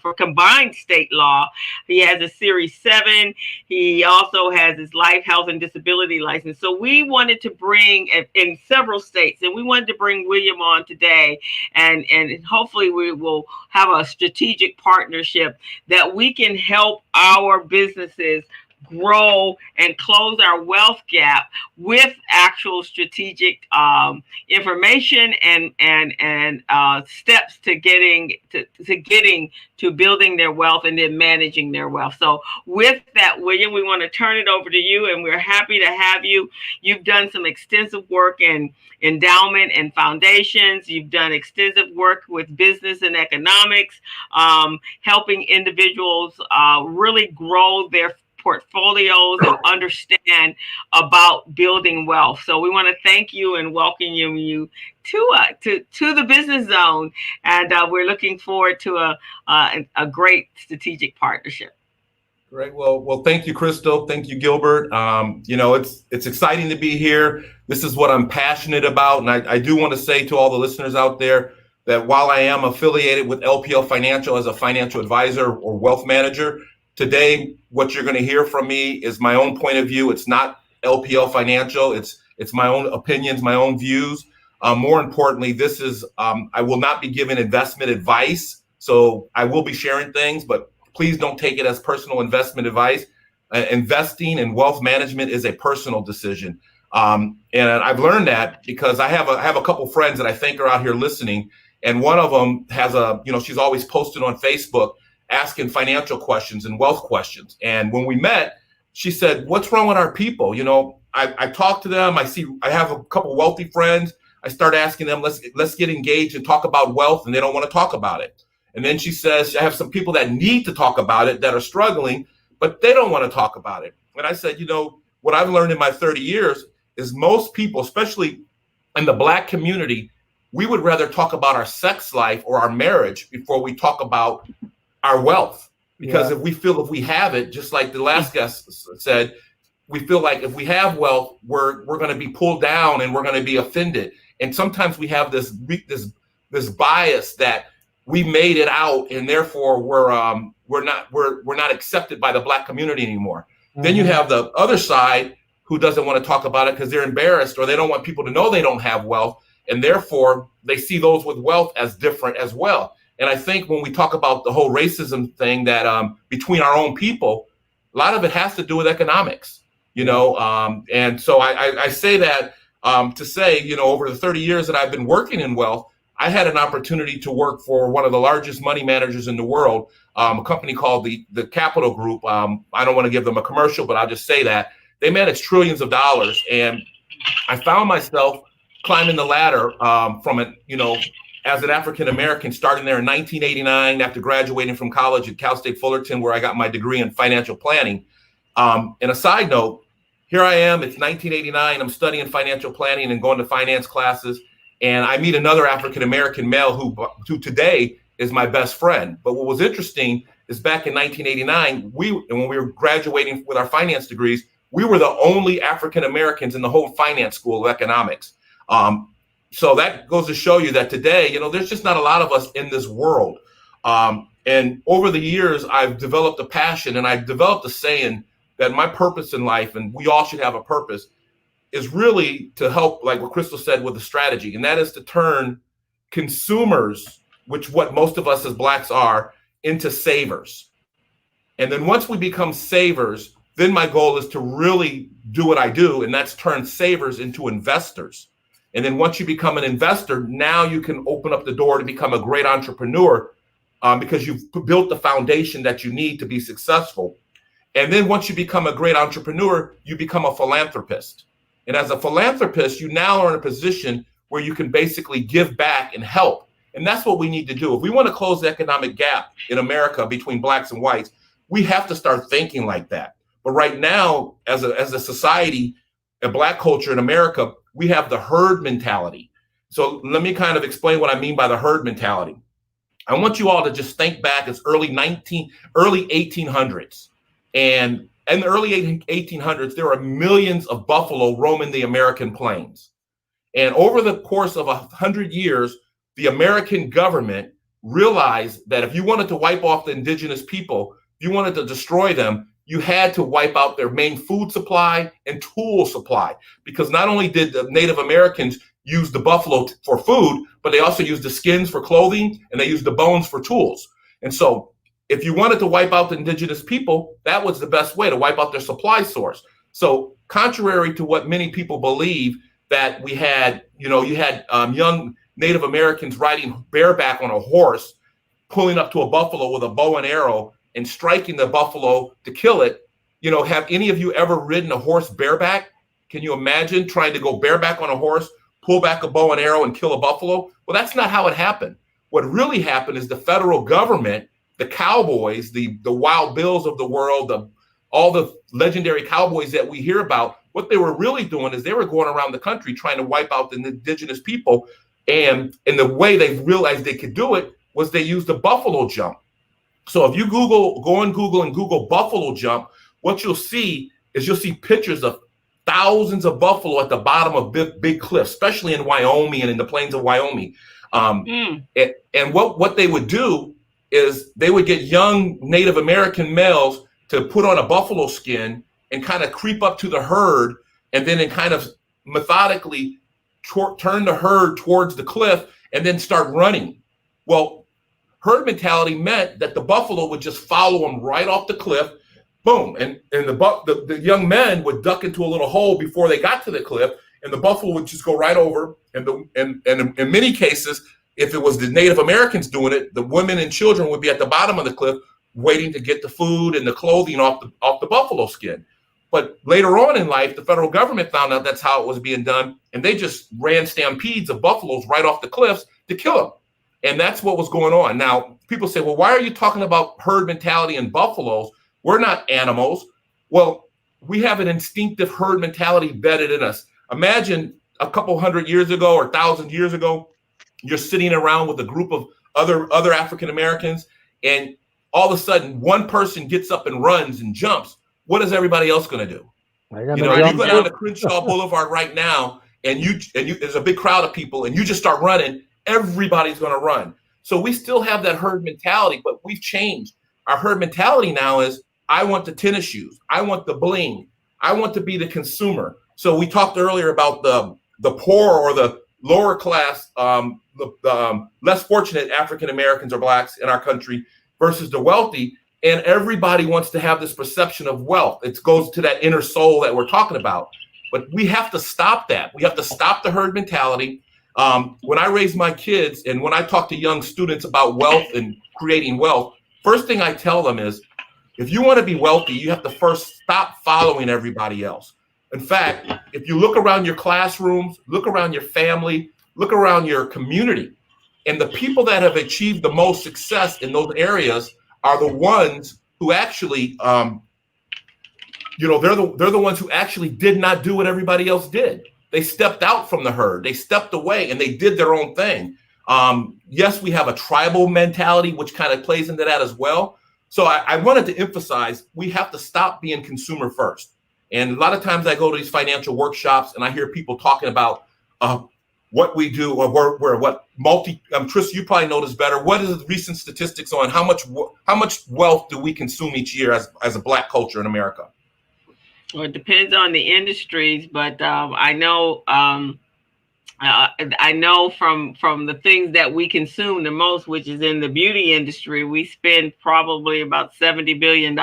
for combined state law. He has a Series 7. He also has his life, health, and disability license. So we wanted to bring in several states, and we wanted to bring William on today, and hopefully we will have a strategic partnership that we can help our businesses grow and close our wealth gap with actual strategic information and steps to getting to building their wealth and then managing their wealth. So with that, William, we want to turn it over to you, and we're happy to have you. You've done some extensive work in endowment and foundations. You've done extensive work with business and economics, helping individuals really grow their portfolios and understand about building wealth. So we want to thank you and welcome you to the Business Zone, and we're looking forward to a great strategic partnership. Great. Well, thank you, Crystal. Thank you, Gilbert. You know, it's exciting to be here. This is what I'm passionate about, and I do want to say to all the listeners out there that while I am affiliated with LPL Financial as a financial advisor or wealth manager, Today, what you're going to hear from me is my own point of view. It's not LPL Financial. It's my own opinions, my own views. More importantly, this is I will not be giving investment advice. So I will be sharing things, but please don't take it as personal investment advice. Investing and wealth management is a personal decision. And I've learned that because I have a couple friends that I think are out here listening. And one of them has she's always posted on Facebook asking financial questions and wealth questions. And when we met, she said, "What's wrong with our people?" I talk to them. I have a couple wealthy friends. I start asking them, let's get engaged and talk about wealth, and they don't want to talk about it. And then she says, I have some people that need to talk about it that are struggling, but they don't want to talk about it. And I said, what I've learned in my 30 years is most people, especially in the Black community, we would rather talk about our sex life or our marriage before we talk about our wealth. Because if we have it, just like the last guest said, we feel like if we have wealth, we're going to be pulled down and we're going to be offended. And sometimes we have this bias that we made it out, and therefore we're not accepted by the Black community anymore. Mm-hmm. Then you have the other side who doesn't want to talk about it because they're embarrassed or they don't want people to know they don't have wealth, and therefore they see those with wealth as different as well. And I think when we talk about the whole racism thing that between our own people, a lot of it has to do with economics, and so I say that to say, over the 30 years that I've been working in wealth, I had an opportunity to work for one of the largest money managers in the world, a company called the Capital Group. I don't want to give them a commercial, but I'll just say that they manage trillions of dollars. And I found myself climbing the ladder as an African-American, starting there in 1989 after graduating from college at Cal State Fullerton, where I got my degree in financial planning. And a side note, here I am, it's 1989, I'm studying financial planning and going to finance classes, and I meet another African-American male who today is my best friend. But what was interesting is back in 1989, when we were graduating with our finance degrees, we were the only African-Americans in the whole finance school of economics. So that goes to show you that today, there's just not a lot of us in this world. And over the years, I've developed a passion, and I've developed a saying that my purpose in life, and we all should have a purpose, is really to help, like what Crystal said, with the strategy. And that is to turn consumers, which what most of us as Blacks are, into savers. And then once we become savers, then my goal is to really do what I do, and that's turn savers into investors. And then once you become an investor, now you can open up the door to become a great entrepreneur because you've built the foundation that you need to be successful. And then once you become a great entrepreneur, you become a philanthropist. And as a philanthropist, you now are in a position where you can basically give back and help. And that's what we need to do. If we want to close the economic gap in America between Blacks and whites, we have to start thinking like that. But right now, as a society, a Black culture in America, we have the herd mentality. So let me kind of explain what I mean by the herd mentality. I want you all to just think back as early 1800s. And in the early 1800s, there were millions of buffalo roaming the American plains. And over the course of 100 years, the American government realized that if you wanted to wipe off the indigenous people, if you wanted to destroy them, you had to wipe out their main food supply and tool supply, because not only did the Native Americans use the buffalo for food, but they also used the skins for clothing and they used the bones for tools. And so if you wanted to wipe out the indigenous people, that was the best way to wipe out their supply source. So contrary to what many people believe, that we had, you had young Native Americans riding bareback on a horse, pulling up to a buffalo with a bow and arrow and striking the buffalo to kill it. Have any of you ever ridden a horse bareback? Can you imagine trying to go bareback on a horse, pull back a bow and arrow and kill a buffalo? Well, that's not how it happened. What really happened is the federal government, the cowboys, the Wild Bills of the world, all the legendary cowboys that we hear about, what they were really doing is they were going around the country trying to wipe out the indigenous people. And the way they realized they could do it was they used the buffalo jump. So if you go on Google and Google buffalo jump, what you'll see is pictures of thousands of buffalo at the bottom of big cliffs, especially in Wyoming and in the plains of Wyoming. And what they would do is they would get young Native American males to put on a buffalo skin and kind of creep up to the herd, and then kind of methodically turn the herd towards the cliff and then start running. Well, herd mentality meant that the buffalo would just follow them right off the cliff, boom, and the young men would duck into a little hole before they got to the cliff, and the buffalo would just go right over. And in many cases, if it was the Native Americans doing it, the women and children would be at the bottom of the cliff waiting to get the food and the clothing off the buffalo skin. But later on in life, the federal government found out that's how it was being done, and they just ran stampedes of buffaloes right off the cliffs to kill them. And that's what was going on. Now, people say, well, why are you talking about herd mentality and buffaloes? We're not animals. Well, we have an instinctive herd mentality embedded in us. Imagine a couple hundred years ago or 1,000 years ago, you're sitting around with a group of other African Americans, and all of a sudden one person gets up and runs and jumps. What is everybody else going to do? You go down to Crenshaw Boulevard right now, and there's a big crowd of people, and you just start running. Everybody's going to run. So we still have that herd mentality, but we've changed. Our herd mentality now is, I want the tennis shoes. I want the bling. I want to be the consumer. So we talked earlier about the poor or the lower class, the less fortunate African Americans or blacks in our country versus the wealthy. And everybody wants to have this perception of wealth. It goes to that inner soul that we're talking about. But we have to stop that. We have to stop the herd mentality. When I raise my kids and when I talk to young students about wealth and creating wealth, first thing I tell them is, if you want to be wealthy, you have to first stop following everybody else. In fact, if you look around your classrooms, look around your family, look around your community, and the people that have achieved the most success in those areas are the ones who actually, they're the ones who actually did not do what everybody else did. They stepped out from the herd. They stepped away and they did their own thing. Yes, we have a tribal mentality, which kind of plays into that as well. So I wanted to emphasize, we have to stop being consumer first. And a lot of times I go to these financial workshops and I hear people talking about what we do, or Tris, you probably know this better. What is the recent statistics on how much wealth do we consume each year as a Black culture in America? Well, it depends on the industries, but I know from the things that we consume the most, which is in the beauty industry, we spend probably about $70 billion.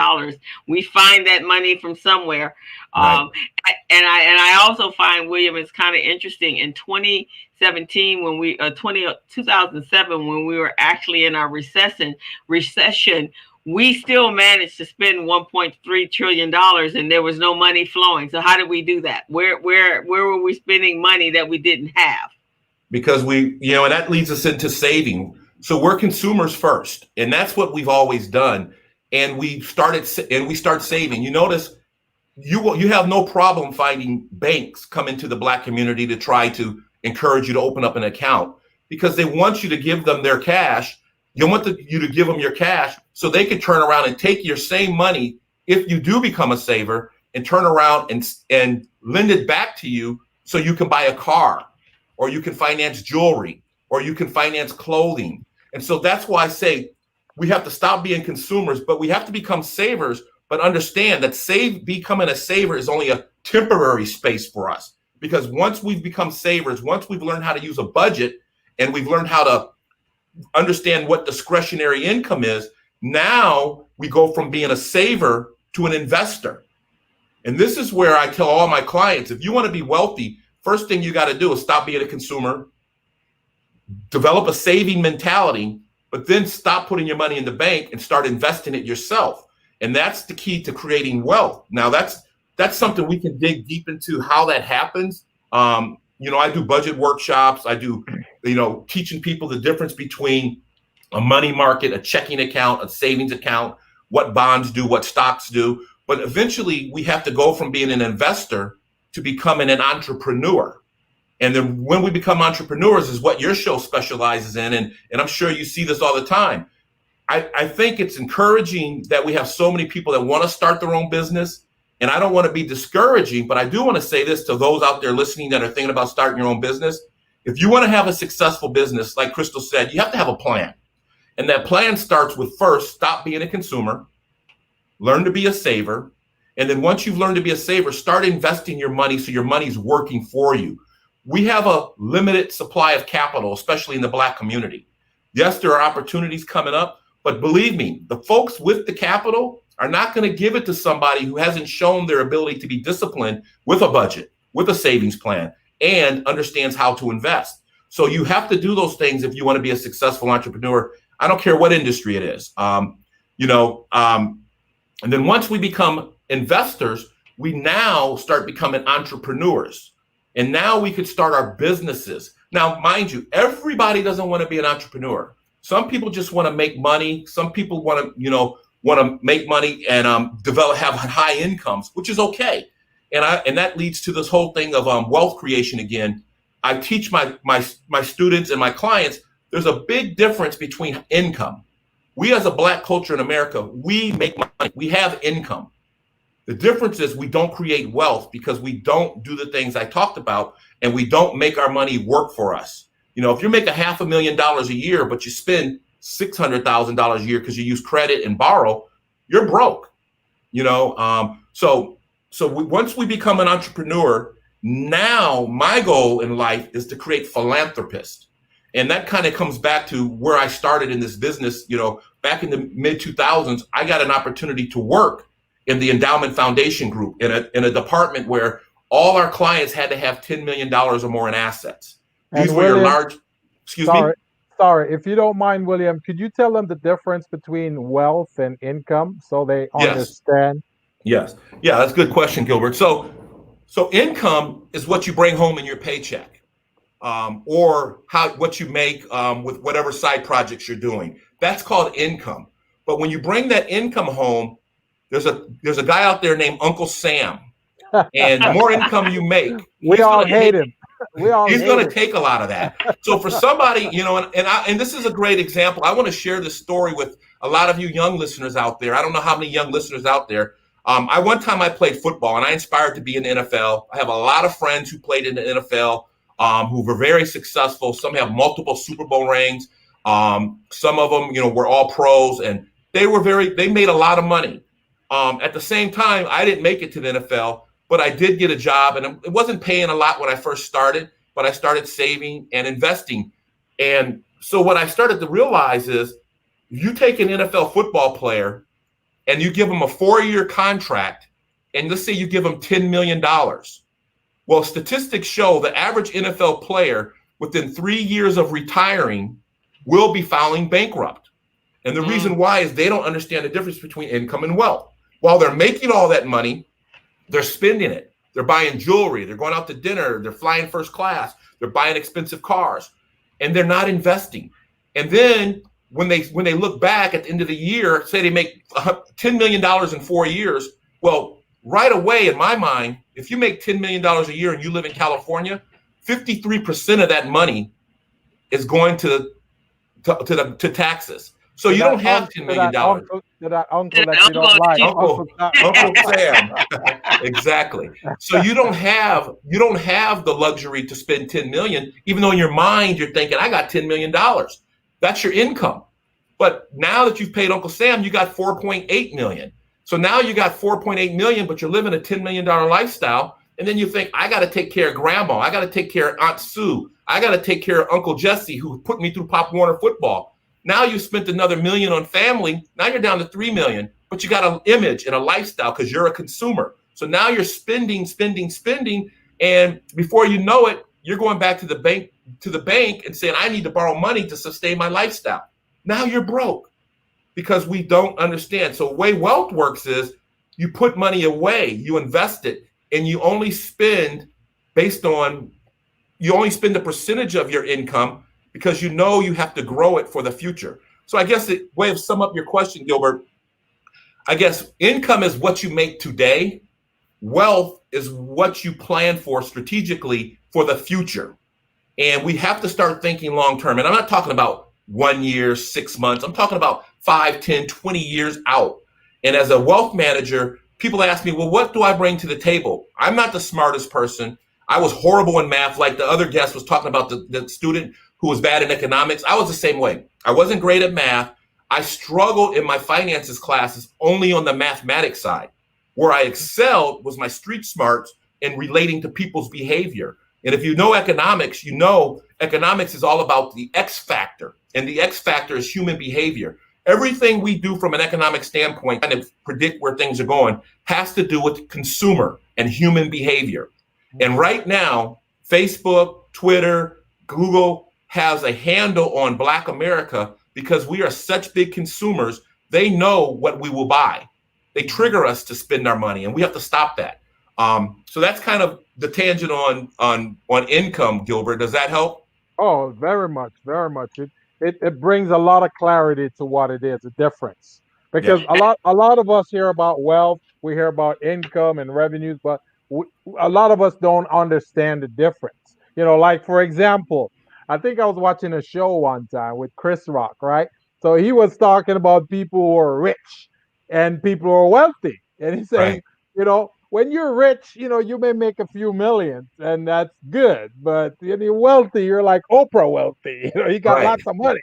We find that money from somewhere. Right. And I also find, William, it's kind of interesting. In 2007, when we were actually in our recession, we still managed to spend $1.3 trillion and there was no money flowing. So how did we do that? Where were we spending money that we didn't have? Because and that leads us into saving. So we're consumers first, and that's what we've always done. And we start saving. You notice you have no problem finding banks come into the Black community to try to encourage you to open up an account, because they want you to give them their cash. You want you to give them your cash so they can turn around and take your same money if you do become a saver and turn around and lend it back to you so you can buy a car, or you can finance jewelry, or you can finance clothing. And so that's why I say we have to stop being consumers, but we have to become savers, but understand that becoming a saver is only a temporary space for us. Because once we've become savers, once we've learned how to use a budget and we've learned how to understand what discretionary income is, now we go from being a saver to an investor. And this is where I tell all my clients, if you want to be wealthy, first thing you got to do is stop being a consumer, develop a saving mentality, but then stop putting your money in the bank and start investing it yourself. And that's the key to creating wealth. Now that's something we can dig deep into how that happens. I do budget workshops. I do, teaching people the difference between a money market, a checking account, a savings account, what bonds do, what stocks do. But eventually we have to go from being an investor to becoming an entrepreneur. And then when we become entrepreneurs is what your show specializes in. And I'm sure you see this all the time. I think it's encouraging that we have so many people that want to start their own business. And I don't want to be discouraging, but I do want to say this to those out there listening that are thinking about starting your own business. If you want to have a successful business, like Crystal said, you have to have a plan. And that plan starts with first, stop being a consumer, learn to be a saver. And then once you've learned to be a saver, start investing your money so your money's working for you. We have a limited supply of capital, especially in the Black community. Yes, there are opportunities coming up, but believe me, the folks with the capital are not going to give it to somebody who hasn't shown their ability to be disciplined with a budget, with a savings plan, and understands how to invest. So you have to do those things if you want to be a successful entrepreneur. I don't care what industry it is. And then once we become investors, we now start becoming entrepreneurs. And now we could start our businesses. Now, mind you, everybody doesn't want to be an entrepreneur. Some people just want to make money. Some people want to make money and have high incomes, which is okay. And that leads to this whole thing of wealth creation again. I teach my students and my clients, there's a big difference between income. We as a Black culture in America, we make money, we have income. The difference is we don't create wealth because we don't do the things I talked about, and we don't make our money work for us. If you make $500,000 a year, but you spend $600,000 a year because you use credit and borrow, you're broke. So once we become an entrepreneur, now my goal in life is to create philanthropists. And that kind of comes back to where I started in this business. Back in the mid 2000s, I got an opportunity to work in the endowment foundation group in a department where all our clients had to have $10 million or more in assets. These were your large, Sorry, if you don't mind, William, could you tell them the difference between wealth and income so they understand? Yes. Yeah, that's a good question, Gilbert. So income is what you bring home in your paycheck, or what you make with whatever side projects you're doing. That's called income. But when you bring that income home, there's a guy out there named Uncle Sam, and the more income you make, we all hate him. He's going to take a lot of that. So for somebody, and this is a great example. I want to share this story with a lot of you young listeners out there. I don't know how many young listeners out there. One time I played football, and I inspired to be in the NFL. I have a lot of friends who played in the NFL, who were very successful. Some have multiple Super Bowl rings. Some of them, were all pros, and they made a lot of money. At the same time, I didn't make it to the NFL, but I did get a job, and it wasn't paying a lot when I first started, but I started saving and investing. And so what I started to realize is you take an NFL football player and you give them a 4-year contract, and let's say you give them $10 million. Well, statistics show the average NFL player within 3 years of retiring will be filing bankrupt. And the reason why is they don't understand the difference between income and wealth. While they're making all that money, they're spending it. They're buying jewelry. They're going out to dinner. They're flying first class. They're buying expensive cars, and they're not investing. And then when they look back at the end of the year, say they make $10 million in 4 years. Well, right away, in my mind, if you make $10 million a year and you live in California, 53% of that money is going to taxes. So you don't have $10 million. To that uncle that you don't like. Uncle Sam. Exactly. So you don't have the luxury to spend $10 million, even though in your mind you're thinking, I got $10 million. That's your income. But now that you've paid Uncle Sam, you got $4.8 million. So now you got $4.8 million, but you're living a $10 million lifestyle. And then you think, I got to take care of grandma. I got to take care of Aunt Sue. I got to take care of Uncle Jesse, who put me through Pop Warner football. Now you spent another $1 million on family. Now you're down to $3 million, but you got an image and a lifestyle because you're a consumer. So now you're spending. And before you know it, you're going back to the bank and saying, I need to borrow money to sustain my lifestyle. Now you're broke because we don't understand. So the way wealth works is you put money away, you invest it, and you only spend the percentage of your income because you know you have to grow it for the future. So I guess the way of sum up your question, Gilbert, I guess income is what you make today. Wealth is what you plan for strategically for the future. And we have to start thinking long term. And I'm not talking about 1 year, 6 months. I'm talking about 5, 10, 20 years out. And as a wealth manager, people ask me, well, what do I bring to the table? I'm not the smartest person. I was horrible in math, like the other guest was talking about the student who was bad in economics. I was the same way. I wasn't great at math. I struggled in my finances classes only on the mathematics side. Where I excelled was my street smarts and relating to people's behavior. And if you know economics, you know economics is all about the X factor, and the X factor is human behavior. Everything we do from an economic standpoint, kind of predict where things are going, has to do with consumer and human behavior. And right now, Facebook, Twitter, Google has a handle on Black America because we are such big consumers. They know what we will buy. They trigger us to spend our money, and we have to stop that. So that's kind of the tangent on income, Gilbert. Does that help? Oh, very much, very much. It brings a lot of clarity to what it is, a difference. Because a lot of us hear about wealth, we hear about income and revenues, but a lot of us don't understand the difference. You know, like for example, I think I was watching a show one time with Chris Rock, right? So he was talking about people who are rich and people who are wealthy. And he's saying, you know, when you're rich, you know, you may make a few millions and that's good. But when you're wealthy, you're like Oprah wealthy. You know, you got lots of money.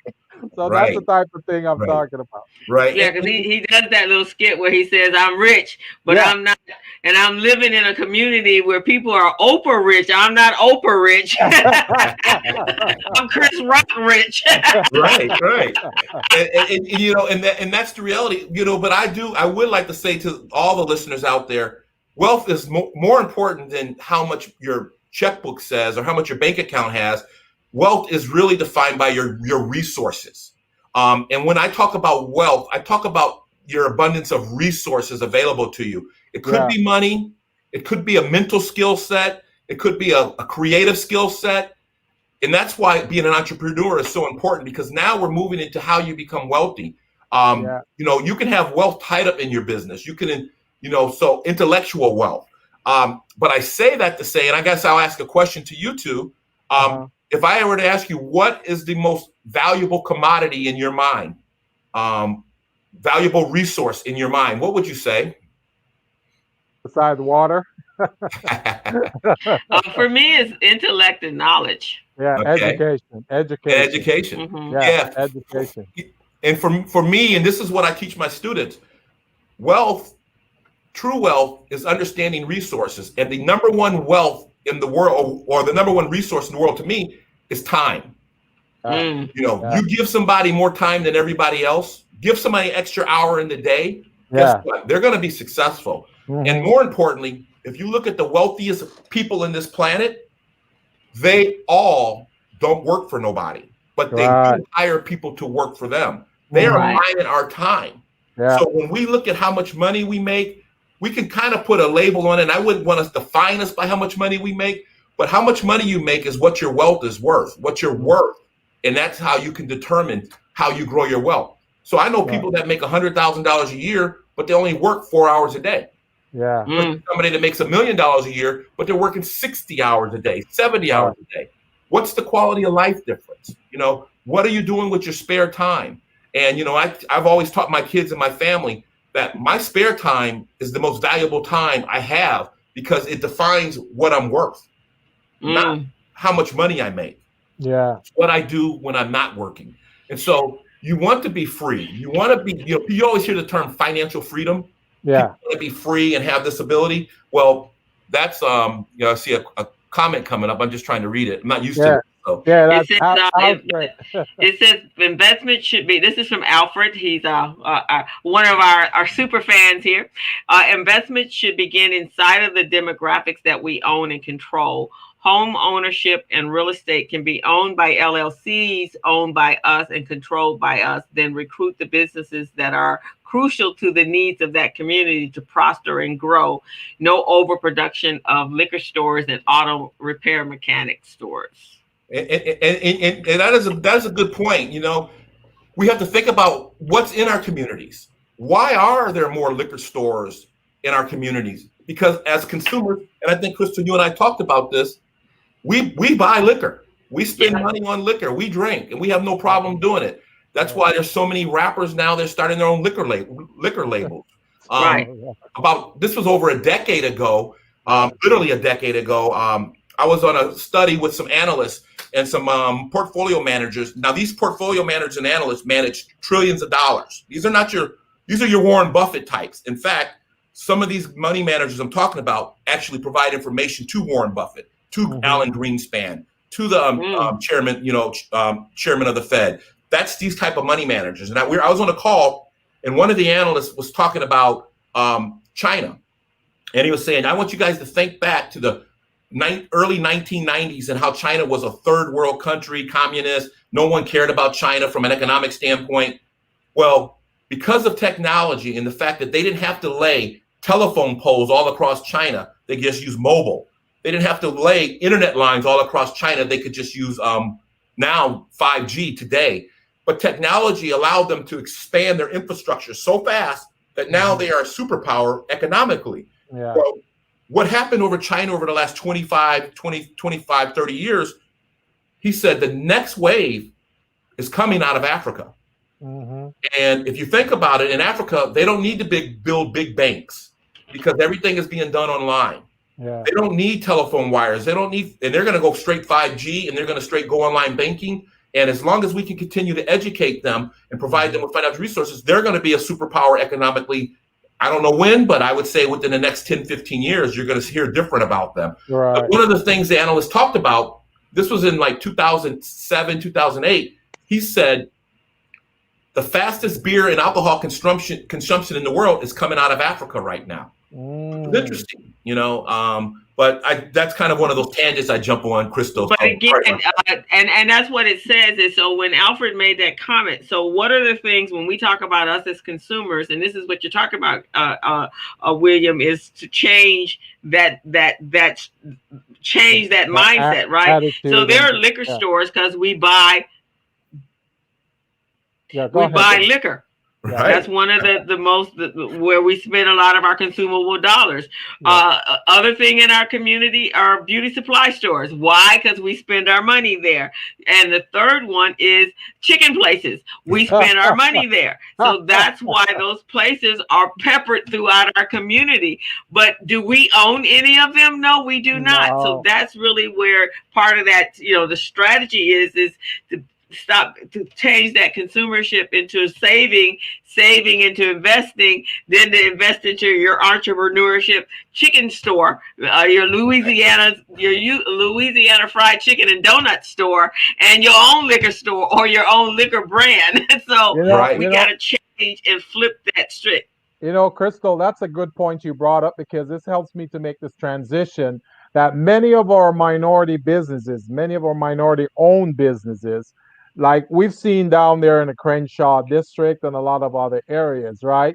So that's the type of thing I'm talking about. Right. Yeah, because he does that little skit where he says, I'm rich, but I'm not. And I'm living in a community where people are Oprah rich. I'm not Oprah rich. I'm Chris Rock rich. Right. And you know, and that's the reality, you know, but I would like to say to all the listeners out there, wealth is more important than how much your checkbook says or how much your bank account has. Wealth is really defined by your resources. And when I talk about wealth, I talk about your abundance of resources available to you. It could be money. It could be a mental skill set. It could be a creative skill set. And that's why being an entrepreneur is so important, because now we're moving into how you become wealthy. You know, you can have wealth tied up in your business. You can, you know, so intellectual wealth. But I say that to say, and I guess I'll ask a question to you two. If I were to ask you, what is the most valuable commodity in your mind? Valuable resource in your mind, what would you say? Besides water? For me, it's intellect and knowledge. Yeah, education. Education. Education. And for me, and this is what I teach my students, wealth, true wealth is understanding resources. And the number one wealth in the world, or the number one resource in the world to me, is time. You know, you give somebody more time than everybody else, give somebody an extra hour in the day, guess what? They're going to be successful. And more importantly, if you look at the wealthiest people in this planet, they all don't work for nobody, but they do hire people to work for them. They are buying our time. So when we look at how much money we make, we can kind of put a label on it. And I wouldn't want to define us by how much money we make, but how much money you make is what your wealth is worth, what you're worth. And that's how you can determine how you grow your wealth. So I know people that make $100,000 a year, but they only work 4 hours a day. Somebody that makes $1 million a year, but they're working 60 hours a day, 70 hours a day. What's the quality of life difference? You know, what are you doing with your spare time? And, you know, I've always taught my kids and my family that my spare time is the most valuable time I have, because it defines what I'm worth, not how much money I make. It's what I do when I'm not working. And so you want to be free. You want to be, you know, you always hear the term financial freedom. You want to be free and have this ability. Well, that's, you know, I see a comment coming up. I'm just trying to read it. I'm not used to it. So. That's it says investment should be, this is from Alfred. He's one of our super fans here. Investment should begin inside of the demographics that we own and control. Home ownership and real estate can be owned by LLCs, owned by us and controlled by us, then recruit the businesses that are crucial to the needs of that community to prosper and grow. No overproduction of liquor stores and auto repair mechanic stores. And that is a good point. You know, we have to think about what's in our communities. Why are there more liquor stores in our communities? Because as consumers, and I think, Crystal, you and I talked about this, we buy liquor. We spend money on liquor. We drink, and we have no problem doing it. That's why there's so many rappers now. They're starting their own liquor labels. This was over a decade ago, literally a decade ago. I was on a study with some analysts and some portfolio managers. Now, these portfolio managers and analysts manage trillions of dollars. These are your Warren Buffett types. In fact, some of these money managers I'm talking about actually provide information to Warren Buffett, to Alan Greenspan, to the chairman of the Fed. That's these type of money managers. And I was on a call, and one of the analysts was talking about China, and he was saying, I want you guys to think back to the early 1990s and how China was a third world country, communist. No one cared about China from an economic standpoint. Well, because of technology and the fact that they didn't have to lay telephone poles all across China, they just use mobile. They didn't have to lay internet lines all across China. They could just use now 5G today. But technology allowed them to expand their infrastructure so fast that now they are a superpower economically. Yeah. So what happened over China over the last 25, 30 years, he said the next wave is coming out of Africa. And if you think about it, in Africa, they don't need to build big banks because everything is being done online. Yeah. They don't need telephone wires. And they're going to go straight 5G, and they're going to straight go online banking. And as long as we can continue to educate them and provide them with financial resources, they're going to be a superpower economically. I don't know when, but I would say within the next 10, 15 years, you're going to hear different about them. Right. But one of the things the analyst talked about, this was in like 2007, 2008, he said, the fastest beer and alcohol consumption in the world is coming out of Africa right now. It's interesting, but that's kind of one of those tangents I jump on, Crystal. But again, and that's what it says is, so when Alfred made that comment, so what are the things when we talk about us as consumers, and this is what you're talking about, William, is to change that mindset, right? Attitude. So there are liquor stores because we buy liquor. Right. That's one of the most where we spend a lot of our consumable dollars. Yeah. Other thing in our community are beauty supply stores. Why? Because we spend our money there. And the third one is chicken places. We spend our money there. So that's why those places are peppered throughout our community. But do we own any of them? No, we do not. No. So that's really where part of that, the strategy is to change that consumership into saving into investing, then to invest into your entrepreneurship chicken store, your Louisiana fried chicken and donut store, and your own liquor store or your own liquor brand. So we got to change and flip that script. Crystal, that's a good point you brought up, because this helps me to make this transition that many of our minority businesses, many of our minority owned businesses, like we've seen down there in the Crenshaw district and a lot of other areas, right?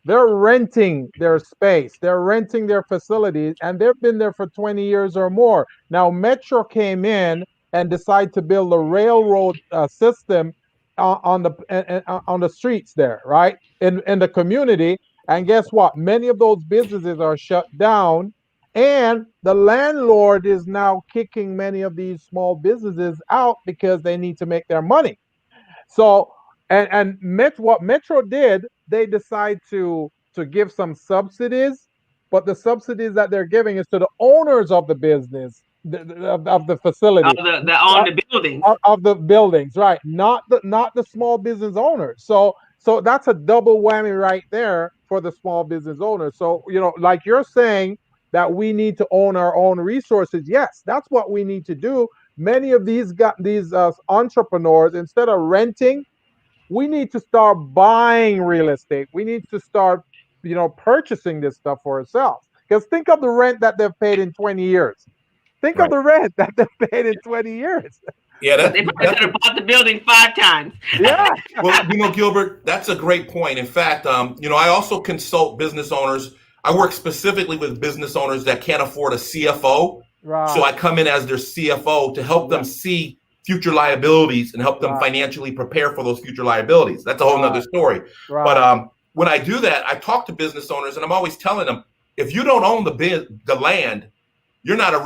They're renting their space, they're renting their facilities, and they've been there for 20 years or more. Now, Metro came in and decided to build a railroad system on the streets there, right? In the community. And guess what? Many of those businesses are shut down. And the landlord is now kicking many of these small businesses out because they need to make their money. So, and what Metro did, they decide to give some subsidies, but the subsidies that they're giving is to the owners of the business, of the facility, the buildings, of the buildings, right? Not the small business owners. So that's a double whammy right there for the small business owners. So like you're saying, that we need to own our own resources. Yes, that's what we need to do. Many of these entrepreneurs, instead of renting, we need to start buying real estate. We need to start, purchasing this stuff for ourselves. Because think of the rent that they've paid in 20 years. Think of the rent that they've paid in 20 years. Yeah, they probably could have bought the building 5 times. Yeah. Well, Gilbert, that's a great point. In fact, I also consult business owners. I work specifically with business owners that can't afford a CFO. Right. So I come in as their CFO to help them see future liabilities and help them financially prepare for those future liabilities. That's a whole nother story. Right. But when I do that, I talk to business owners, and I'm always telling them, if you don't own the land, you're not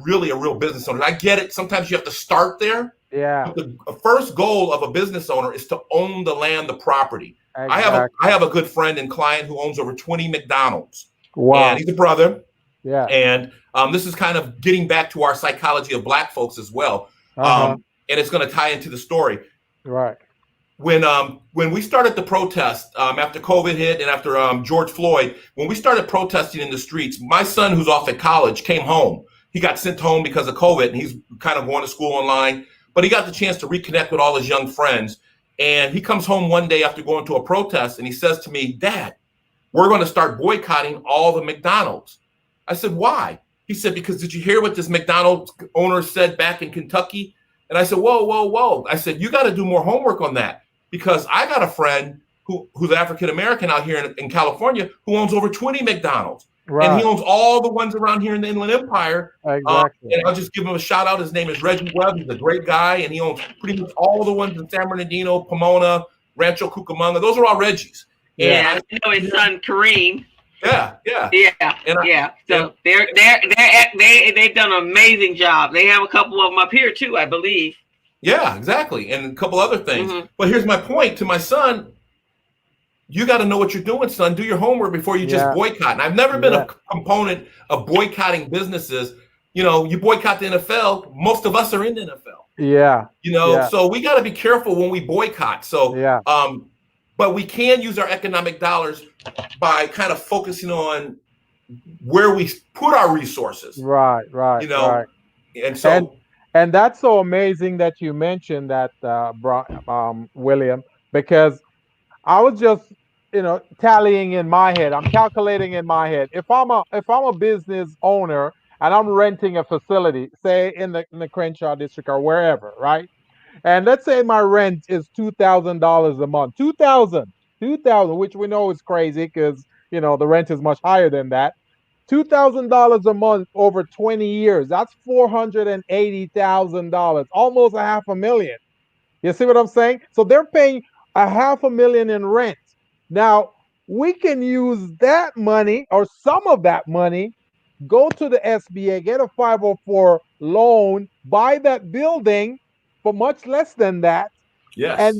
really a real business owner. I get it. Sometimes you have to start there. Yeah. But the first goal of a business owner is to own the land, the property. Exactly. I have a good friend and client who owns over 20 McDonald's. Wow. And he's a brother. Yeah. And this is kind of getting back to our psychology of Black folks as well. And it's going to tie into the story. Right. When we started the protest after COVID hit and after George Floyd, when we started protesting in the streets, my son, who's off at college, came home. He got sent home because of COVID, and he's kind of going to school online. But he got the chance to reconnect with all his young friends. And he comes home one day after going to a protest, and he says to me, "Dad, we're going to start boycotting all the McDonald's." I said, "Why?" He said, "Because did you hear what this McDonald's owner said back in Kentucky?" And I said, "Whoa, whoa, whoa." I said, "You got to do more homework on that, because I got a friend who's African-American out here in California who owns over 20 McDonald's. Right. And he owns all the ones around here in the Inland Empire." Exactly. And I'll just give him a shout out. His name is Reggie Webb. He's a great guy, and he owns pretty much all the ones in San Bernardino, Pomona, Rancho Cucamonga. Those are all Reggie's. Yeah, and I know his son Kareem. Yeah. So they've done an amazing job. They have a couple of them up here too, I believe. Yeah, exactly, and a couple other things. Mm-hmm. But here's my point to my son: you got to know what you're doing, son. Do your homework before you just boycott. And I've never been a component of boycotting businesses. You know, you boycott the NFL. Most of us are in the NFL. Yeah. You know, so we got to be careful when we boycott. So, but we can use our economic dollars by kind of focusing on where we put our resources. Right. You know, right. And so. And that's so amazing that you mentioned that, William, because I was just, tallying in my head. I'm calculating in my head. If I'm a business owner and I'm renting a facility, say in the Crenshaw district or wherever, right? And let's say my rent is $2,000 a month. 2,000, which we know is crazy because the rent is much higher than that. $2,000 a month over 20 years. That's $480,000, almost $500,000. You see what I'm saying? So they're paying $500,000 in rent. Now, we can use that money or some of that money, go to the SBA, get a 504 loan, buy that building for much less than that. Yes.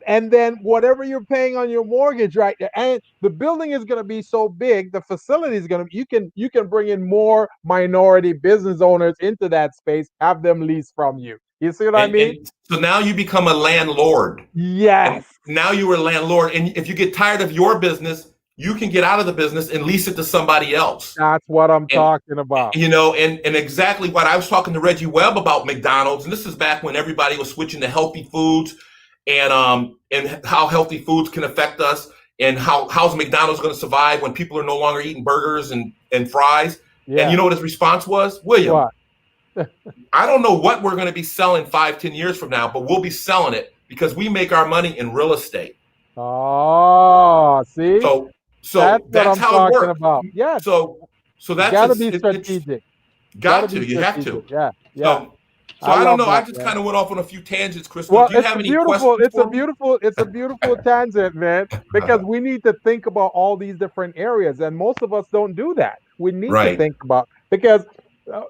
And then whatever you're paying on your mortgage right there, and the building is going to be so big, the facility is going to, you can bring in more minority business owners into that space, have them lease from you. You see what I mean? So now you become a landlord. Yes. And now you are a landlord, and if you get tired of your business, you can get out of the business and lease it to somebody else. That's what I'm talking about. And exactly what I was talking to Reggie Webb about McDonald's, and this is back when everybody was switching to healthy foods. And how healthy foods can affect us, and how's McDonald's going to survive when people are no longer eating burgers and fries? Yeah. And you know what his response was? William, what? I don't know what we're going to be selling 5-10 years from now, but we'll be selling it because we make our money in real estate. Oh, see? So that's how it works. About. Yeah. So that's got to be strategic. You have to. Yeah. So I don't know. I just kind of went off on a few tangents, Crystal. Well, do you have any questions? It's a beautiful tangent, man. Because we need to think about all these different areas, and most of us don't do that. We need to think about, because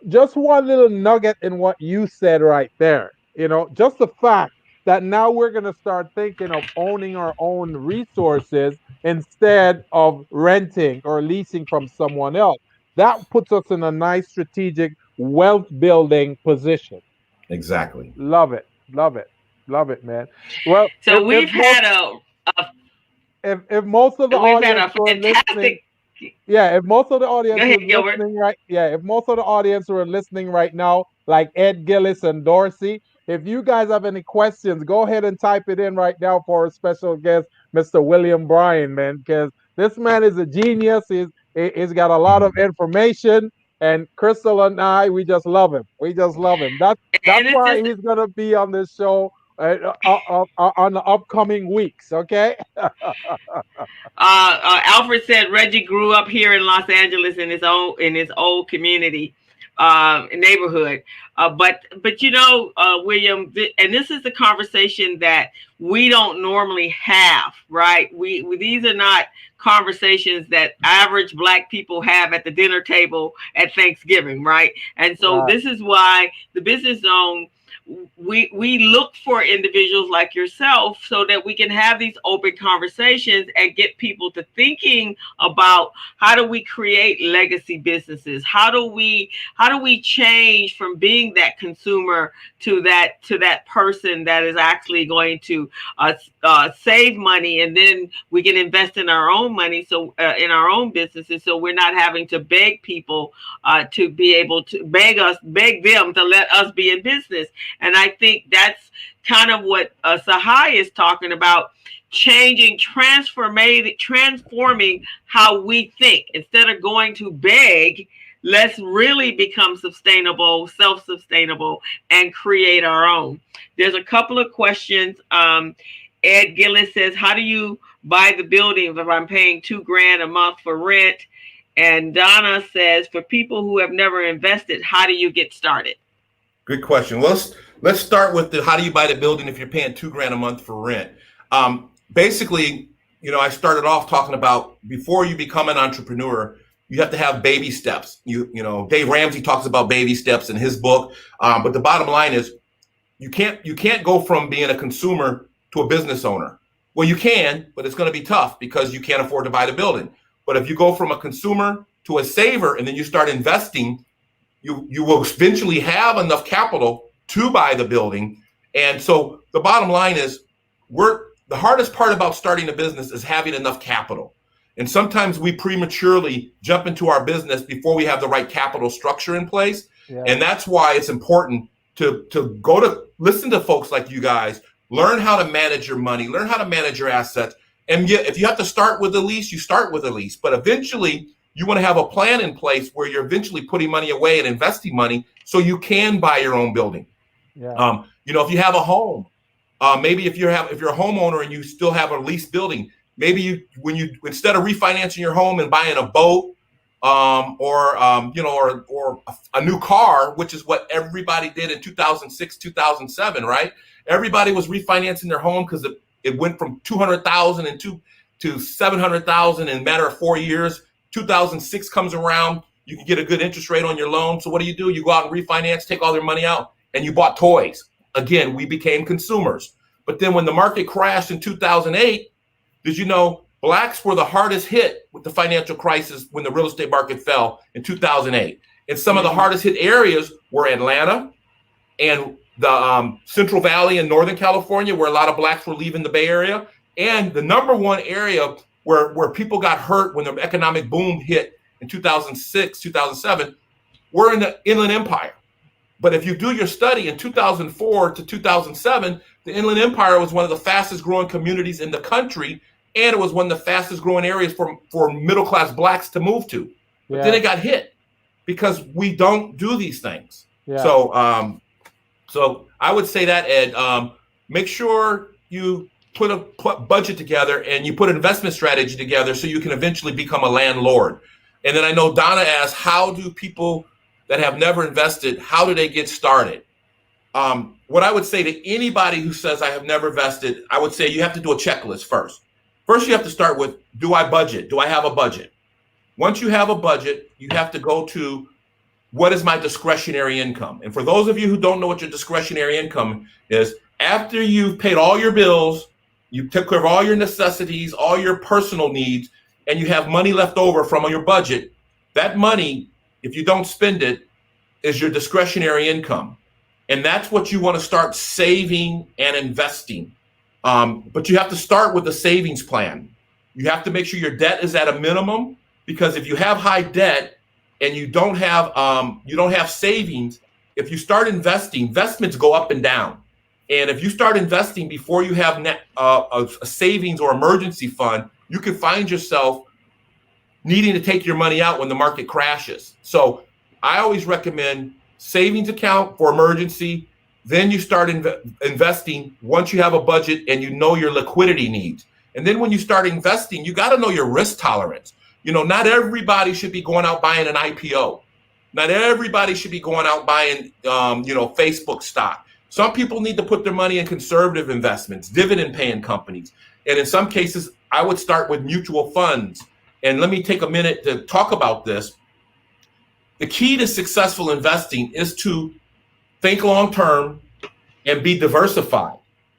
just one little nugget in what you said right there. Just the fact that now we're going to start thinking of owning our own resources instead of renting or leasing from someone else. That puts us in a nice strategic wealth building position. Exactly. Love it, man. Well, so we've had if most of the audience were listening, if most of the audience were listening if most of the audience were listening right now, like Ed Gillis and Dorsey, if you guys have any questions, go ahead and type it in right now for our special guest, Mr. William Bryan, man, because this man is a genius. He's got a lot of information. And Crystal and I, we just love him. That's why he's going to be on this show on the upcoming weeks, okay? Alfred said Reggie grew up here in Los Angeles in his old community neighborhood. But William, and this is the conversation that we don't normally have, right? These are not conversations that average Black people have at the dinner table at Thanksgiving, right? And so This is why the Business Zone we look for individuals like yourself so that we can have these open conversations and get people to thinking about how do we create legacy businesses? How do we change from being that consumer to that person that is actually going to save money, and then we can invest in our own money, so in our own businesses, so we're not having to beg people to be able to beg them to let us be in business. And I think that's kind of what Sahai is talking about, transforming how we think. Instead of going to beg, let's really become sustainable, self-sustainable, and create our own. There's a couple of questions. Ed Gillis says, how do you buy the building if I'm paying $2,000 a month for rent? And Donna says, for people who have never invested, how do you get started? Good question. Let's start with how do you buy the building if you're paying $2,000 a month for rent? Basically, I started off talking about before you become an entrepreneur, you have to have baby steps. Dave Ramsey talks about baby steps in his book. But the bottom line is you can't go from being a consumer to a business owner. Well, you can, but it's going to be tough because you can't afford to buy the building. But if you go from a consumer to a saver and then you start investing, you will eventually have enough capital to buy the building. And so the bottom line is the hardest part about starting a business is having enough capital. And sometimes we prematurely jump into our business before we have the right capital structure in place. Yeah. And that's why it's important to listen to folks like you guys, learn how to manage your money, learn how to manage your assets. And if you have to start with a lease, you start with a lease. But eventually, you want to have a plan in place where you're eventually putting money away and investing money so you can buy your own building. Yeah. If you have a home, maybe if you're a homeowner and you still have a leased building, maybe when you instead of refinancing your home and buying a boat, or a new car, which is what everybody did in 2006, 2007, right? Everybody was refinancing their home because it went from $200,000 to $700,000 in a matter of 4 years. 2006 comes around, you can get a good interest rate on your loan. So what do? You go out and refinance, take all their money out, and you bought toys. Again, we became consumers. But then when the market crashed in 2008, did you know blacks were the hardest hit with the financial crisis when the real estate market fell in 2008? And some of the hardest hit areas were Atlanta and the Central Valley in Northern California, where a lot of blacks were leaving the Bay Area. And the number one area where people got hurt when the economic boom hit in 2006, 2007, were in the Inland Empire. But if you do your study in 2004 to 2007, the Inland Empire was one of the fastest growing communities in the country, and it was one of the fastest growing areas for middle-class blacks to move to. But then it got hit because we don't do these things. Yeah. So I would say that, Ed, make sure you put a budget together and you put an investment strategy together so you can eventually become a landlord. And then I know Donna asked, how do people that have never invested, how do they get started? What I would say to anybody who says I have never invested, I would say you have to do a checklist first. First, you have to start with, do I budget? Do I have a budget? Once you have a budget, you have to go to, what is my discretionary income? And for those of you who don't know what your discretionary income is, after you've paid all your bills, you took care of all your necessities, all your personal needs, and you have money left over from your budget, that money, if you don't spend it, is your discretionary income. And that's what you want to start saving and investing. But you have to start with a savings plan. You have to make sure your debt is at a minimum, because if you have high debt and you don't have savings, if you start investing, investments go up and down. And if you start investing before you have a savings or emergency fund, you can find yourself needing to take your money out when the market crashes. So I always recommend savings account for emergency. Then you start investing once you have a budget and you know your liquidity needs. And then when you start investing, you got to know your risk tolerance. Not everybody should be going out buying an IPO. Not everybody should be going out buying, Facebook stock. Some people need to put their money in conservative investments, dividend-paying companies. And in some cases, I would start with mutual funds. And let me take a minute to talk about this. The key to successful investing is to think long-term, and be diversified.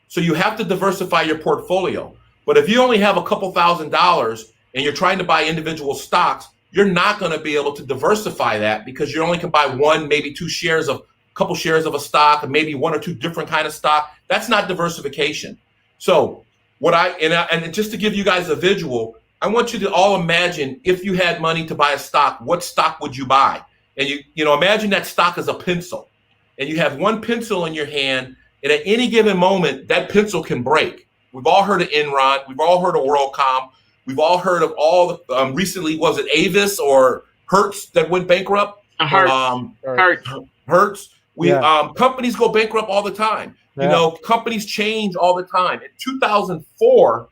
So you have to diversify your portfolio. But if you only have a couple $1,000s and you're trying to buy individual stocks, you're not going to be able to diversify that because you only can buy one, maybe two shares of couple shares of a stock, and maybe one or two different kind of stock. That's not diversification. So and just to give you guys a visual, I want you to all imagine if you had money to buy a stock, what stock would you buy? And you know, imagine that stock is a pencil, and you have one pencil in your hand, and at any given moment, that pencil can break. We've all heard of Enron. We've all heard of WorldCom. We've all heard of all the recently, was it Avis or Hertz that went bankrupt? Hertz. Companies go bankrupt all the time. Yeah. You know, companies change all the time. In 2004,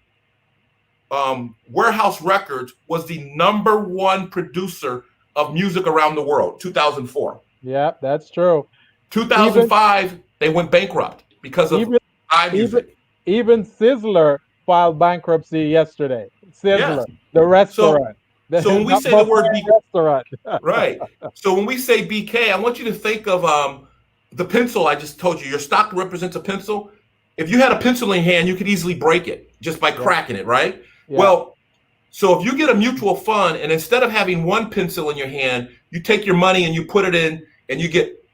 Warehouse Records was the #1 producer of music around the world. 2004. Yeah, that's true. 2005, they went bankrupt because of iMusic. Even Sizzler filed bankruptcy yesterday. Sizzler, yes. The restaurant. So when we say the word restaurant, right. So when we say BK, I want you to think of the pencil I just told you. Your stock represents a pencil. If you had a pencil in hand, you could easily break it just by cracking it, right? Yeah. Well, so if you get a mutual fund and instead of having one pencil in your hand, you take your money and you put it in and you get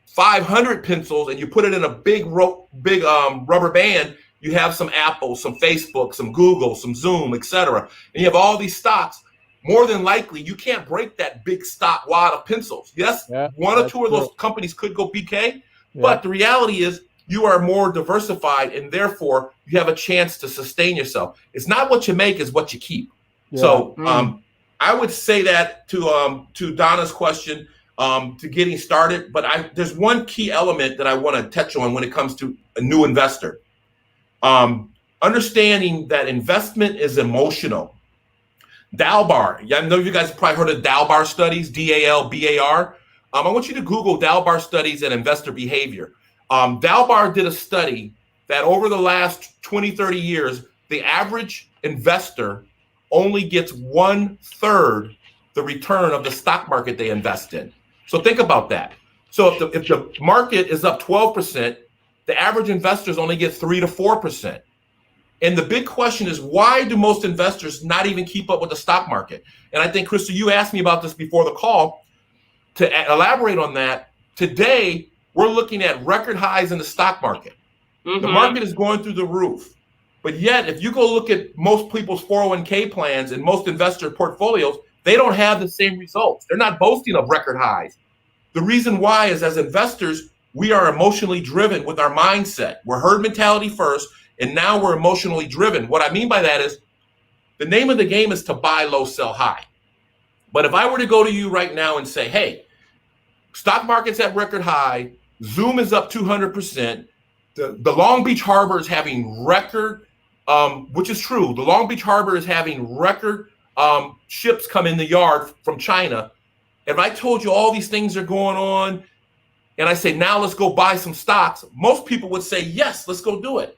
500 pencils and you put it in a big rubber band, you have some Apple, some Facebook, some Google, some Zoom, etc. And you have all these stocks. More than likely, you can't break that big stock wad of pencils. Yes, one or two of those companies could go BK, but the reality is you are more diversified and therefore you have a chance to sustain yourself. It's not what you make, it's what you keep. Yeah. So I would say that to Donna's question, to getting started, but there's one key element that I want to touch on when it comes to a new investor. Understanding that investment is emotional. Dalbar, I know you guys have probably heard of Dalbar studies, DALBAR. I want you to Google Dalbar studies and investor behavior. Dalbar did a study that over the last 20, 30 years, the average investor only gets 1/3 the return of the stock market they invest in. So think about that. So if the market is up 12%, the average investors only get 3 to 4%. And the big question is, why do most investors not even keep up with the stock market? And I think, Crystal, you asked me about this before the call. To elaborate on that, today, we're looking at record highs in the stock market. Mm-hmm. The market is going through the roof. But yet, if you go look at most people's 401k plans and most investor portfolios, they don't have the same results. They're not boasting of record highs. The reason why is as investors, we are emotionally driven with our mindset. We're herd mentality first. And now we're emotionally driven. What I mean by that is the name of the game is to buy low, sell high. But if I were to go to you right now and say, hey, stock market's at record high, Zoom is up 200%, the Long Beach Harbor is having record, which is true. The Long Beach Harbor is having record ships come in the yard from China. If I told you all these things are going on and I say, now let's go buy some stocks, most people would say, yes, let's go do it.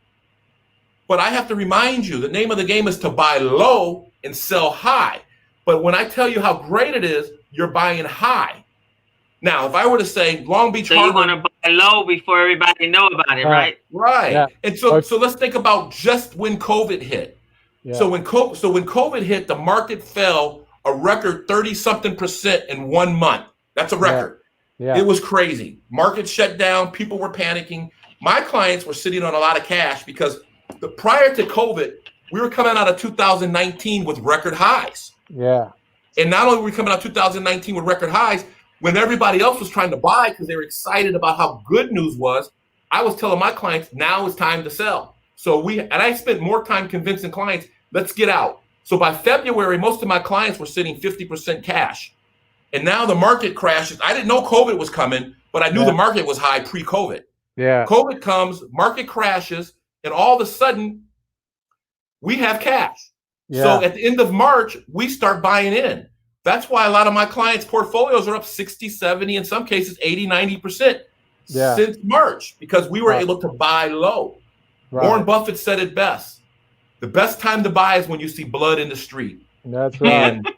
But I have to remind you, the name of the game is to buy low and sell high. But when I tell you how great it is, you're buying high. Now, if I were to say Long Beach Harbor, you want to buy low before everybody know about it, right? Right. Yeah. And so let's think about just when COVID hit. Yeah. So when COVID hit, the market fell a record 30-something% in 1 month. That's a record. Yeah. It was crazy. Market shut down. People were panicking. My clients were sitting on a lot of cash because prior to COVID, we were coming out of 2019 with record highs. Yeah. And not only were we coming out 2019 with record highs, when everybody else was trying to buy because they were excited about how good news was, I was telling my clients, now is time to sell. So I spent more time convincing clients, let's get out. So by February, most of my clients were sitting 50% cash. And now the market crashes. I didn't know COVID was coming, but I knew the market was high pre-COVID. Yeah. COVID comes, market crashes, and all of a sudden, we have cash. Yeah. So at the end of March, we start buying in. That's why a lot of my clients' portfolios are up 60, 70, in some cases 80, 90% since March, because we were able to buy low. Right. Warren Buffett said it best. The best time to buy is when you see blood in the street. That's right. And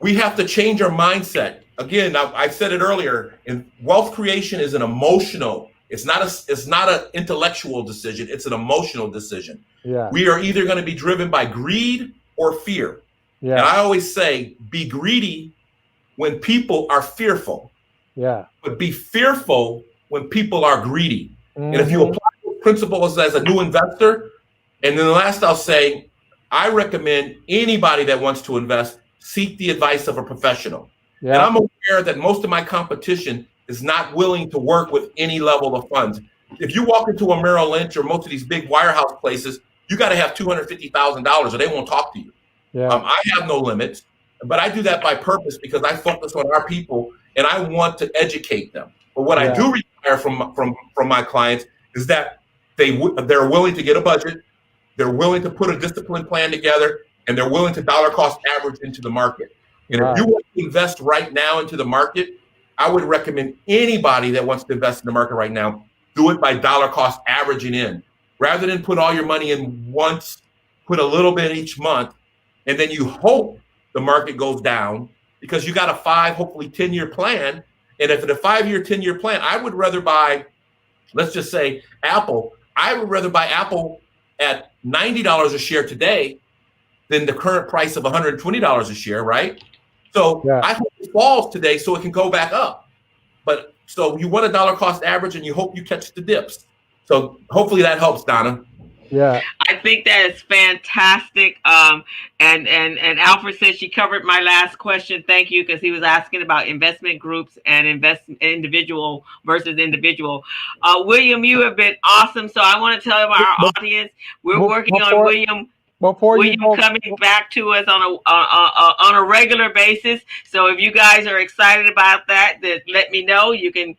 we have to change our mindset. Again, I said it earlier, and wealth creation is an emotional It's not an intellectual decision. It's an emotional decision. Yeah. We are either going to be driven by greed or fear. And Yeah. I always say, be greedy when people are fearful, Yeah. but be fearful when people are greedy. And if you Mm-hmm. apply those principles as a new investor, and then the last I'll say, I recommend anybody that wants to invest seek the advice of a professional. And Yeah. I'm aware that most of my competition is not willing to work with any level of funds. If you walk into a Merrill Lynch or most of these big wirehouse places, you got to have $250,000 or they won't talk to you. Yeah. I have no limits, but I do that by purpose because I focus on our people and I want to educate them. But what I Yeah. do require from my clients is that they're willing to get a budget, they're willing to put a disciplined plan together, and they're willing to dollar cost average into the market. And if Right. you want to invest right now into the market, I would recommend anybody that wants to invest in the market right now, do it by dollar cost averaging in. Rather than put all your money in once, put a little bit each month, and then you hope the market goes down because you got a 5, hopefully 10-year plan. And if it's a 5-year, 10-year plan, I would rather buy, let's just say Apple. I would rather buy Apple at $90 a share today than the current price of $120 a share, right? So Yeah. I hope it falls today so it can go back up. But so you want a dollar cost average and you hope you catch the dips. So hopefully that helps, Donna. Yeah. I think that is fantastic. And Alfred said she covered my last question. Thank you, because he was asking about investment groups and individual versus individual. William, you have been awesome. So I want to tell our audience we're working on Before you William go, coming back to us on a regular basis. So if you guys are excited about that, then let me know. You can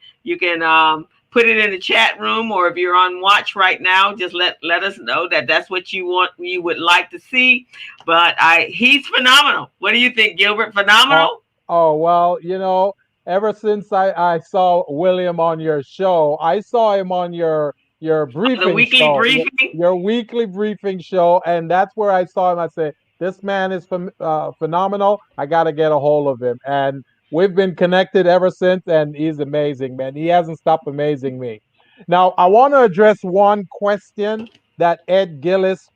put it in the chat room, or if you're on watch right now, just let us know that that's what you would like to see. But he's phenomenal. What do you think, Gilbert? Phenomenal? well, ever since I saw William on your show, I saw him on your The briefing weekly show, briefing? your weekly briefing show, and that's where I saw him. I said, this man is phenomenal. I got to get a hold of him. And we've been connected ever since, and he's amazing, man. He hasn't stopped amazing me. Now, I want to address one question that Ed Gillis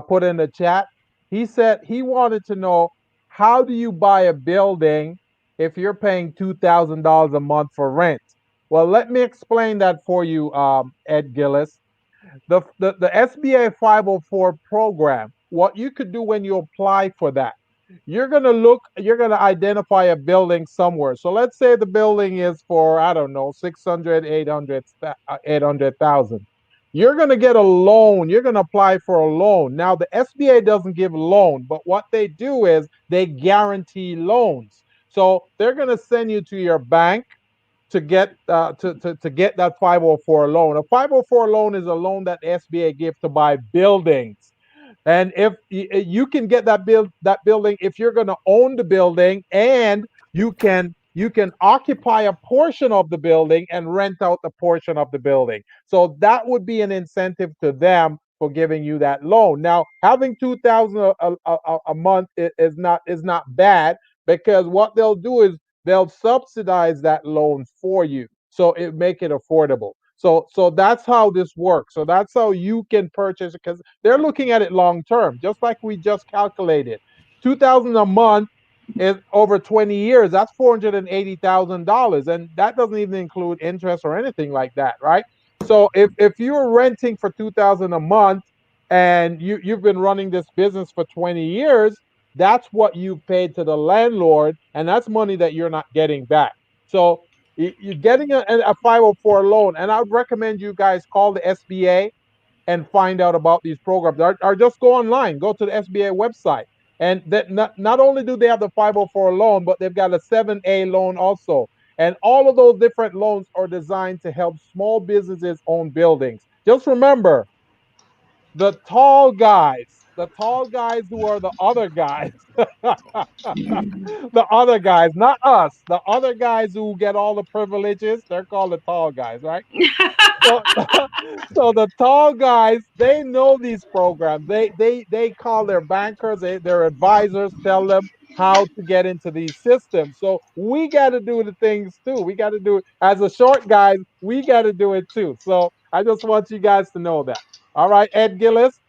put in the chat. He said he wanted to know, how do you buy a building if you're paying $2,000 a month for rent? Well, let me explain that for you, Ed Gillis. The SBA 504 program, what you could do when you apply for that, you're going to identify a building somewhere. So let's say the building is for, I don't know, 600, 800,000. You're going to get a loan. You're going to apply for a loan. Now, the SBA doesn't give a loan, but what they do is they guarantee loans. So they're going to send you to your bank to get to get that 504 loan. A 504 loan is a loan that SBA gives to buy buildings. And if you can get that building, if you're going to own the building, and you can occupy a portion of the building and rent out the portion of the building. So that would be an incentive to them for giving you that loan. Now, having 2,000 a month is not bad, because what they'll do is they'll subsidize that loan for you, so it make it affordable. So that's how this works. So that's how you can purchase it, because they're looking at it long term, just like we just calculated. 2,000 a month is over 20 years. That's $480,000, and that doesn't even include interest or anything like that, right? So if you're renting for 2,000 a month, and you've been running this business for 20 years, that's what you've paid to the landlord, and that's money that you're not getting back. So you're getting a 504 loan, and I would recommend you guys call the SBA and find out about these programs, or just go online, go to the SBA website. And that not only do they have the 504 loan, but they've got a 7A loan also. And all of those different loans are designed to help small businesses own buildings. Just remember, the tall guys who are the other guys, the other guys, not us, the other guys who get all the privileges, they're called the tall guys, right? So, so the tall guys, they know these programs. They call their bankers, their advisors, tell them how to get into these systems. So we got to do the things too. We got to do it as a short guys. We got to do it too. So I just want you guys to know that. All right, Ed Gillis.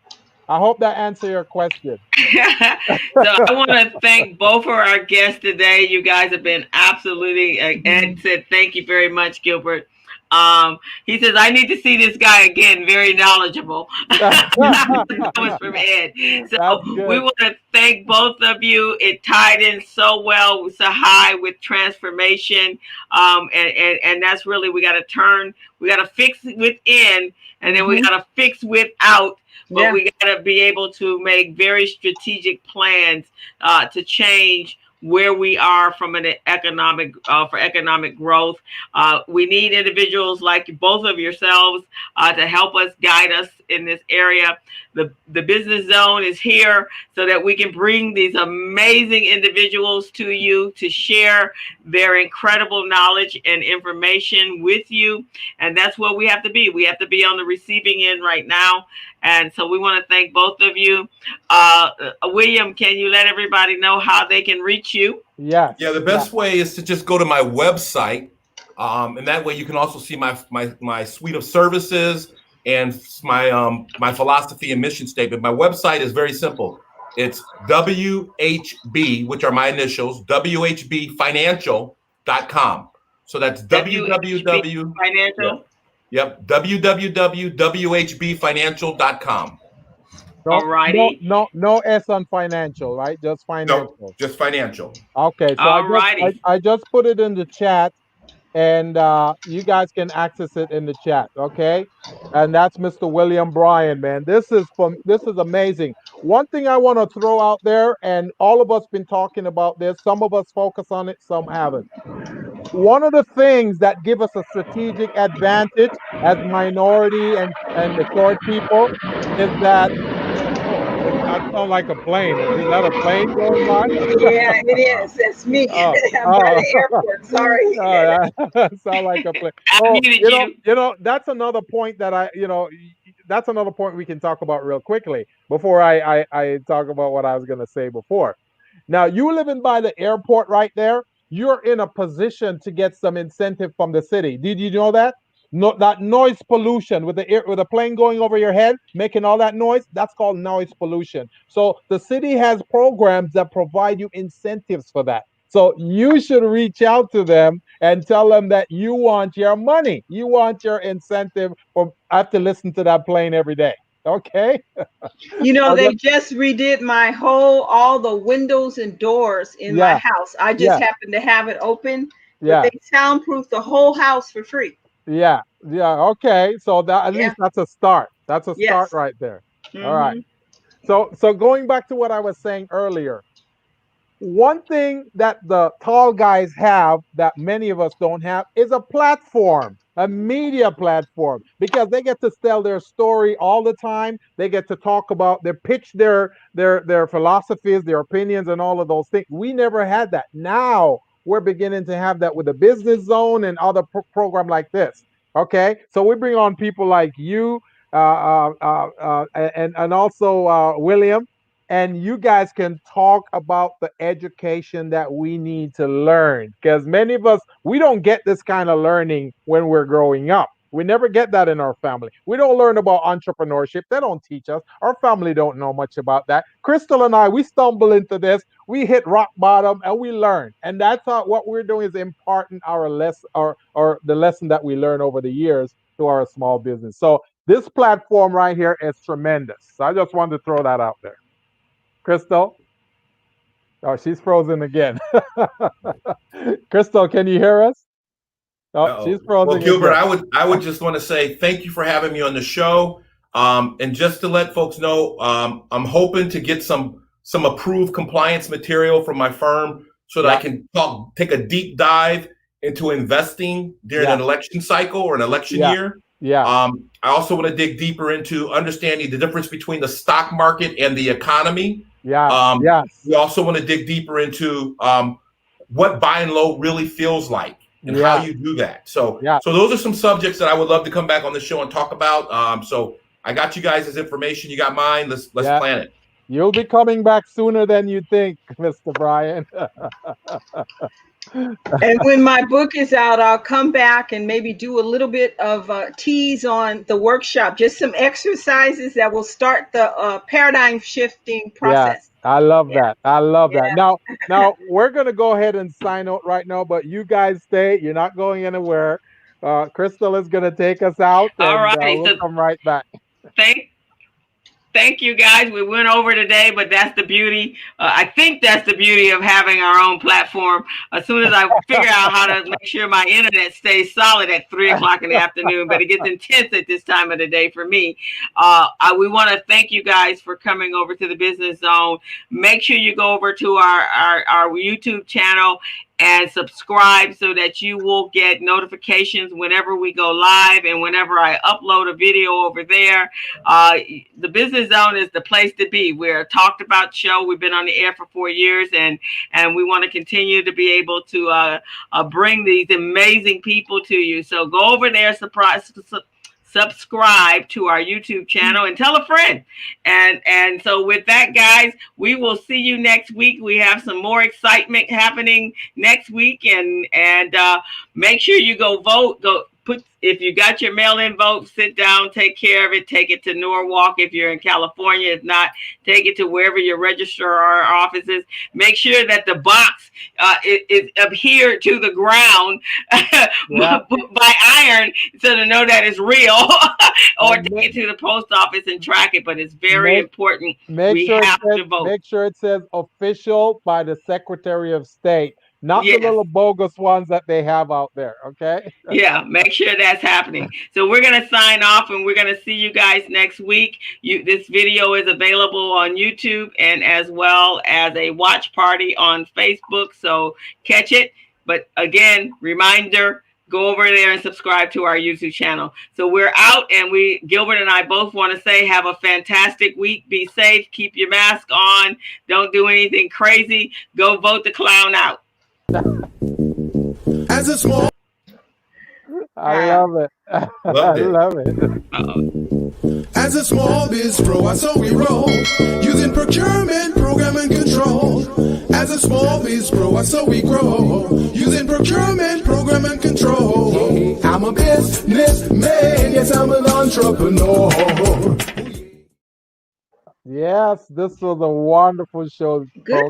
I hope that answered your question. So I want to thank both of our guests today. You guys have been absolutely. Ed said thank you very much, Gilbert. He says I need to see this guy again. Very knowledgeable. That was from Ed. So we want to thank both of you. It tied in so well with Sahai with transformation, and that's really we got to turn. We got to fix within, and then we got to fix without. But we got to be able to make very strategic plans to change where we are from an economic for economic growth. We need individuals like both of yourselves to help us, guide us in this area. The business zone is here so that we can bring these amazing individuals to you to share their incredible knowledge and information with you. And that's what we have to be. We have to be on the receiving end right now. And so we want to thank both of you. William, can you let everybody know how they can reach you? Yes. Yeah, the best way is to just go to my website. And that way you can also see my suite of services and my philosophy and mission statement. My website is very simple. It's WHB, which are my initials, WHBfinancial.com. So that's www. Financial. Yep, www.whbfinancial.com. Alrighty. No S on financial, right? Just financial. No, just financial. Okay, so I just put it in the chat, and you guys can access it in the chat. Okay, and that's Mr. William Bryan, man. This is amazing. One thing I want to throw out there, and all of us been talking about this. Some of us focus on it, some haven't. One of the things that give us a strategic advantage as minority and the short people is that that sounds like a plane. Is that a plane going by? Yeah, it is. It's me. I'm by the airport. Sorry. That sound like a plane. You know, that's another point that that's another point we can talk about real quickly before I talk about what I was going to say before. Now, you living by the airport right there, you're in a position to get some incentive from the city. Did you know that? No, that noise pollution with a plane going over your head, making all that noise, that's called noise pollution. So the city has programs that provide you incentives for that. So you should reach out to them and tell them that you want your money. You want your incentive for I have to listen to that plane every day. Okay. You know, they just redid all the windows and doors in my house. I just happened to have it open. But they soundproof the whole house for free. Yeah. Okay. So that at least that's a start. That's a start right there. All right. So going back to what I was saying earlier, one thing that the tall guys have that many of us don't have is a platform, a media platform, because they get to tell their story all the time. They get to talk about pitch their philosophies, their opinions, and all of those things. We never had that. Now we're beginning to have that with the business zone and other program like this. Okay, so we bring on people like you and also William, and you guys can talk about the education that we need to learn, because many of us, we don't get this kind of learning when we're growing up. We never get that in our family. We don't learn about entrepreneurship. They don't teach us. Our family don't know much about that. Crystal and I, we stumble into this. We hit rock bottom and we learn. And that's what we're doing, is imparting our lesson or the lesson that we learn over the years to our small business. So this platform right here is tremendous. So I just wanted to throw that out there. Crystal? Oh, she's frozen again. Crystal, can you hear us? Oh, she's frozen. Well, Gilbert, I would just want to say thank you for having me on the show. And just to let folks know, I'm hoping to get some approved compliance material from my firm so that I can take a deep dive into investing during an election cycle or an election year. Yeah. I also want to dig deeper into understanding the difference between the stock market and the economy. Yeah. We also want to dig deeper into what buy and low really feels like. and how you do that. So, so those are some subjects that I would love to come back on the show and talk about. So I got you guys' information. You got mine. Let's plan it. You'll be coming back sooner than you think, Mr. Brian. And when my book is out, I'll come back and maybe do a little bit of tease on the workshop, just some exercises that will start the paradigm shifting process. Yeah, I love that. I love that. Now we're gonna go ahead and sign out right now, but you guys stay. You're not going anywhere. Crystal is gonna take us out, and all right, we'll come right back. Thank you, guys. We went over today, but that's the beauty. I think that's the beauty of having our own platform. As soon as I figure out how to make sure my internet stays solid at 3 o'clock in the afternoon, but it gets intense at this time of the day for me. We want to thank you guys for coming over to the Business Zone. Make sure you go over to our YouTube channel and subscribe so that you will get notifications whenever we go live and whenever I upload a video over there. The Business Zone is the place to be. We're a talked about show. We've been on the air for 4 years, and we want to continue to be able to bring these amazing people to you. So go over there, subscribe to our YouTube channel and tell a friend. And so with that, guys, we will see you next week. We have some more excitement happening next week, and make sure you go vote. If you got your mail-in vote, sit down, take care of it, take it to Norwalk if you're in California. If not, take it to wherever your registrar office is. Make sure that the box is adhered to the ground by iron so to know that it's real, or take it to the post office and track it. But it's very important. We have to vote. Make sure it says official by the Secretary of State. Not the little bogus ones that they have out there, okay? Yeah, make sure that's happening. So we're going to sign off, and we're going to see you guys next week. This video is available on YouTube and as well as a watch party on Facebook. So catch it. But again, reminder, go over there and subscribe to our YouTube channel. So we're out, and Gilbert and I both want to say have a fantastic week. Be safe. Keep your mask on. Don't do anything crazy. Go vote the clown out. As a small, I love it. I love it. As a small biz pro, so we roll, using procurement, program, and control. As a small biz pro, so we grow, using procurement, program, and control. I'm a businessman, yes, I'm an entrepreneur. Yes, this was a wonderful show, folks.